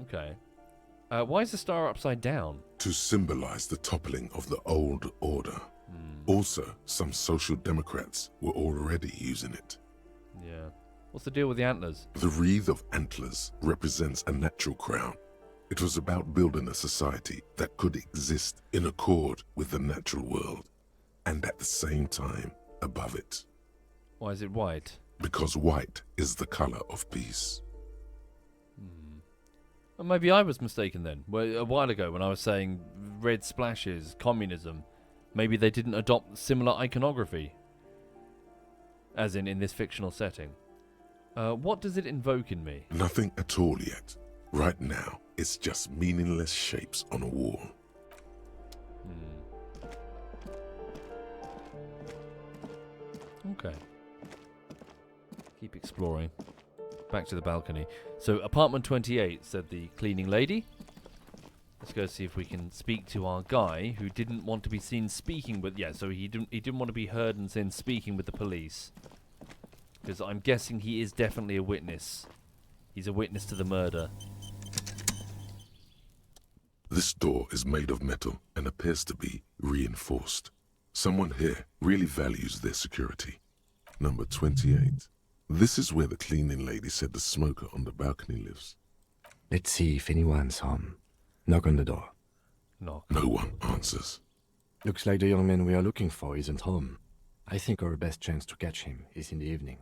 Okay, why is the star upside down? To symbolize the toppling of the old order. Also, some social democrats were already using it. Yeah. What's the deal with the antlers? The wreath of antlers represents a natural crown. It was about building a society that could exist in accord with the natural world, and at the same time above it. Why is it white? Because white is the color of peace. Well, maybe I was mistaken then. Well, a while ago when I was saying red splashes, communism, maybe they didn't adopt similar iconography, as in this fictional setting. What does it invoke in me? Nothing at all yet. Right now, it's just meaningless shapes on a wall. Okay. Keep exploring. Back to the balcony. So, apartment 28, said the cleaning lady. Let's go see if we can speak to our guy who didn't want to be seen speaking with... Yeah, so he didn't want to be heard and seen speaking with the police. Because I'm guessing he is definitely a witness. He's a witness to the murder. This door is made of metal and appears to be reinforced. Someone here really values their security. Number 28. This is where the cleaning lady said the smoker on the balcony lives. Let's see if anyone's home. Knock on the door. Knock. No one answers. Looks like the young man we are looking for isn't home. I think our best chance to catch him is in the evening.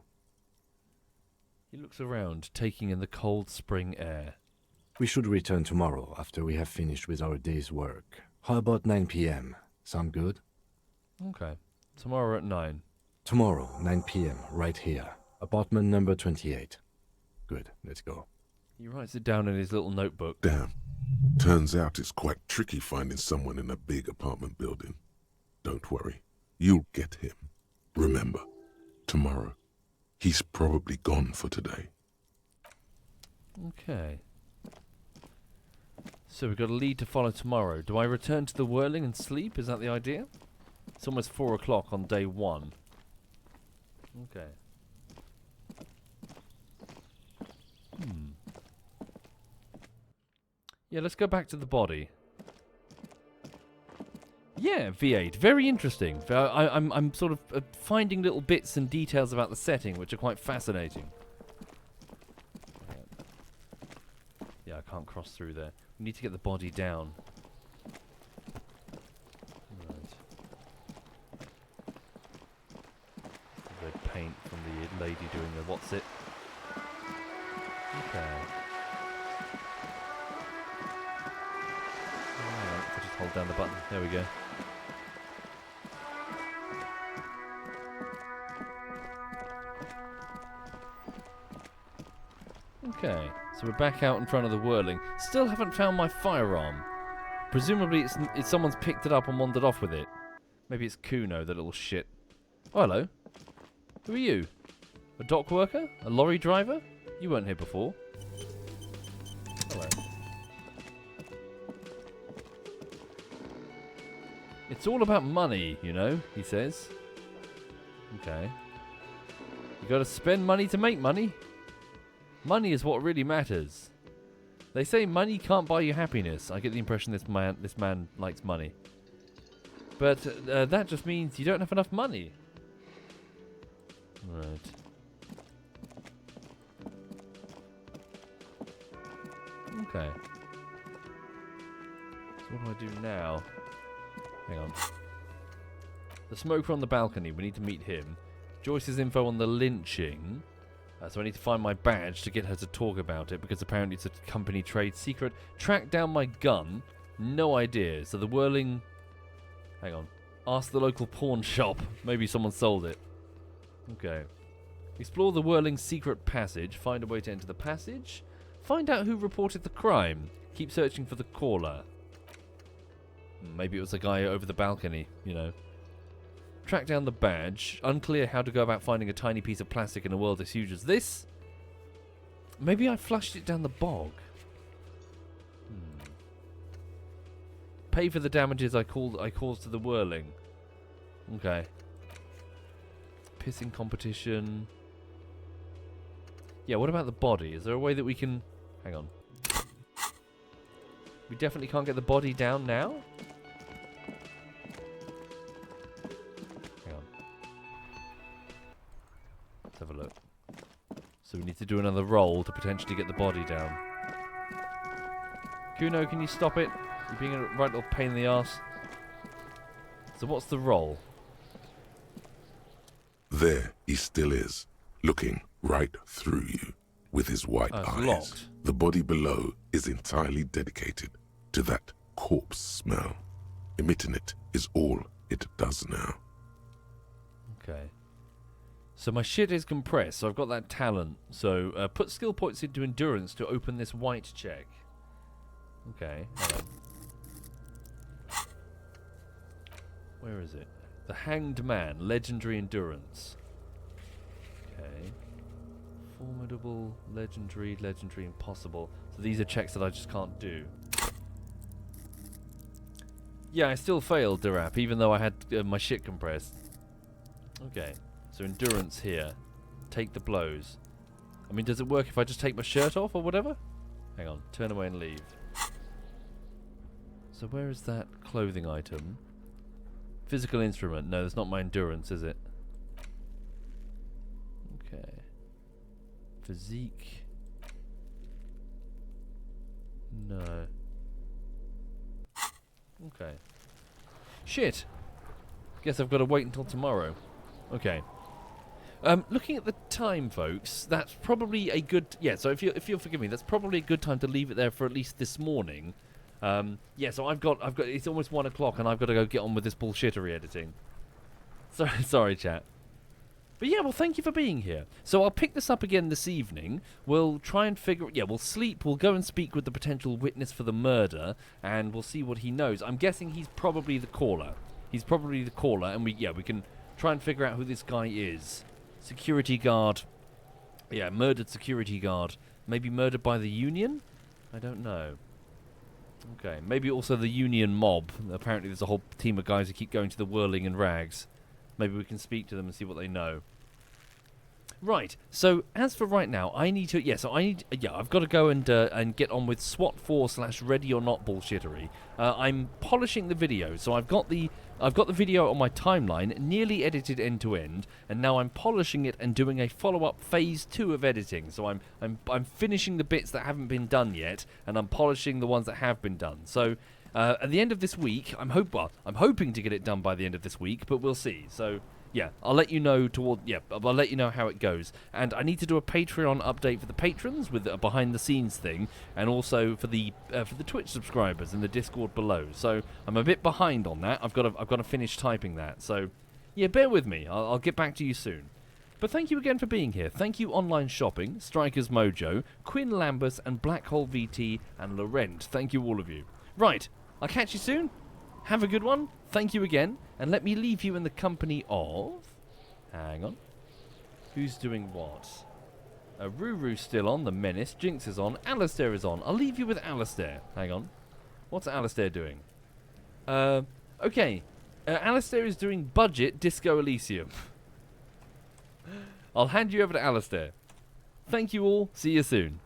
He looks around, taking in the cold spring air. We should return tomorrow after we have finished with our day's work. How about 9 p.m.? Sound good? Okay. Tomorrow at 9. Tomorrow, 9 p.m., right here. Apartment number 28. Good, let's go. He writes it down in his little notebook. Damn. Turns out it's quite tricky finding someone in a big apartment building. Don't worry. You'll get him. Remember, tomorrow. He's probably gone for today. Okay. So we've got a lead to follow tomorrow. Do I return to the whirling and sleep? Is that the idea? It's almost 4 o'clock on day 1. Okay. Yeah, let's go back to the body. Yeah, V8. Very interesting. I'm sort of finding little bits and details about the setting, which are quite fascinating. Yeah, I can't cross through there. We need to get the body down. Right. Red paint from the lady doing the what's it. Okay. Alright, I'll just hold down the button. There we go. Okay, so we're back out in front of the whirling. Still haven't found my firearm. Presumably it's someone's picked it up and wandered off with it. Maybe it's Kuno, the little shit. Oh, hello. Who are you? A dock worker? A lorry driver? You weren't here before. Hello. It's all about money, you know, he says. Okay. You gotta spend money to make money. Money is what really matters. They say money can't buy you happiness. I get the impression this man likes money. But that just means you don't have enough money. Right. Okay. So what do I do now? Hang on. The smoker on the balcony. We need to meet him. Joyce's info on the lynching. So I need to find my badge to get her to talk about it, because apparently it's a company trade secret. Track down my gun. No idea. So the whirling... Hang on. Ask the local pawn shop. Maybe someone sold it. Okay. Explore the whirling secret passage. Find a way to enter the passage. Find out who reported the crime. Keep searching for the caller. Maybe it was the guy over the balcony, you know. Track down the badge. Unclear how to go about finding a tiny piece of plastic in a world as huge as this. Maybe I flushed it down the bog. Pay for the damages I caused to the whirling. Okay. Pissing competition. Yeah, what about the body? Is there a way that we can... Hang on. We definitely can't get the body down now? Let's have a look. So we need to do another roll to potentially get the body down. Kuno, can you stop it? You're being a right little pain in the ass. So what's the roll? There he still is, looking right through you with his white it's eyes. locked. The body below is entirely dedicated to that corpse smell. Emitting it is all it does now. Okay. So my shit is compressed, so I've got that talent. So put skill points into endurance to open this white check. Okay. Hold on. Where is it? The Hanged Man, legendary endurance. Okay. Formidable, legendary, impossible. So these are checks that I just can't do. Yeah, I still failed, Dirap, even though I had my shit compressed. Okay. So endurance here. Take the blows. I mean, does it work if I just take my shirt off or whatever? Hang on. Turn away and leave. So where is that clothing item? Physical instrument. No, that's not my endurance, is it? Okay. Physique. No. Okay. Shit! Guess I've got to wait until tomorrow. Okay. Looking at the time, folks, that's probably a good... Yeah, so if you'll forgive me, that's probably a good time to leave it there for at least this morning. Yeah, so I've got... It's almost 1 o'clock and I've got to go get on with this bullshittery editing. Sorry, chat. But yeah, well, thank you for being here. So I'll pick this up again this evening. We'll try and figure... Yeah, we'll sleep. We'll go and speak with the potential witness for the murder, and we'll see what he knows. I'm guessing he's probably the caller. He's probably the caller, and we can try and figure out who this guy is. Security guard. Yeah, murdered security guard. Maybe murdered by the Union? I don't know. Okay, maybe also the Union mob. Apparently there's a whole team of guys who keep going to the whirling in rags. Maybe we can speak to them and see what they know. Right. So as for right now, I need to. I've got to go and get on with SWAT 4/Ready or Not bullshittery. I'm polishing the video, so I've got the video on my timeline, nearly edited end to end, and now I'm polishing it and doing a follow-up phase 2 of editing. So I'm finishing the bits that haven't been done yet, and I'm polishing the ones that have been done. So at the end of this week, I'm hoping to get it done by the end of this week, but we'll see. So. Yeah, I'll let you know I'll let you know how it goes. And I need to do a Patreon update for the patrons with a behind the scenes thing, and also for the Twitch subscribers in the Discord below. So I'm a bit behind on that. I've got to finish typing that. So yeah, bear with me. I'll get back to you soon. But thank you again for being here. Thank you Online Shopping, Strikers Mojo, Quinn Lambus, and Black Hole VT, and Laurent. Thank you all of you. Right, I'll catch you soon. Have a good one. Thank you again. And let me leave you in the company of... Hang on. Who's doing what? Ruru's still on. The Menace. Jinx is on. Alistair is on. I'll leave you with Alistair. Hang on. What's Alistair doing? Okay. Alistair is doing Budget Disco Elysium. I'll hand you over to Alistair. Thank you all. See you soon.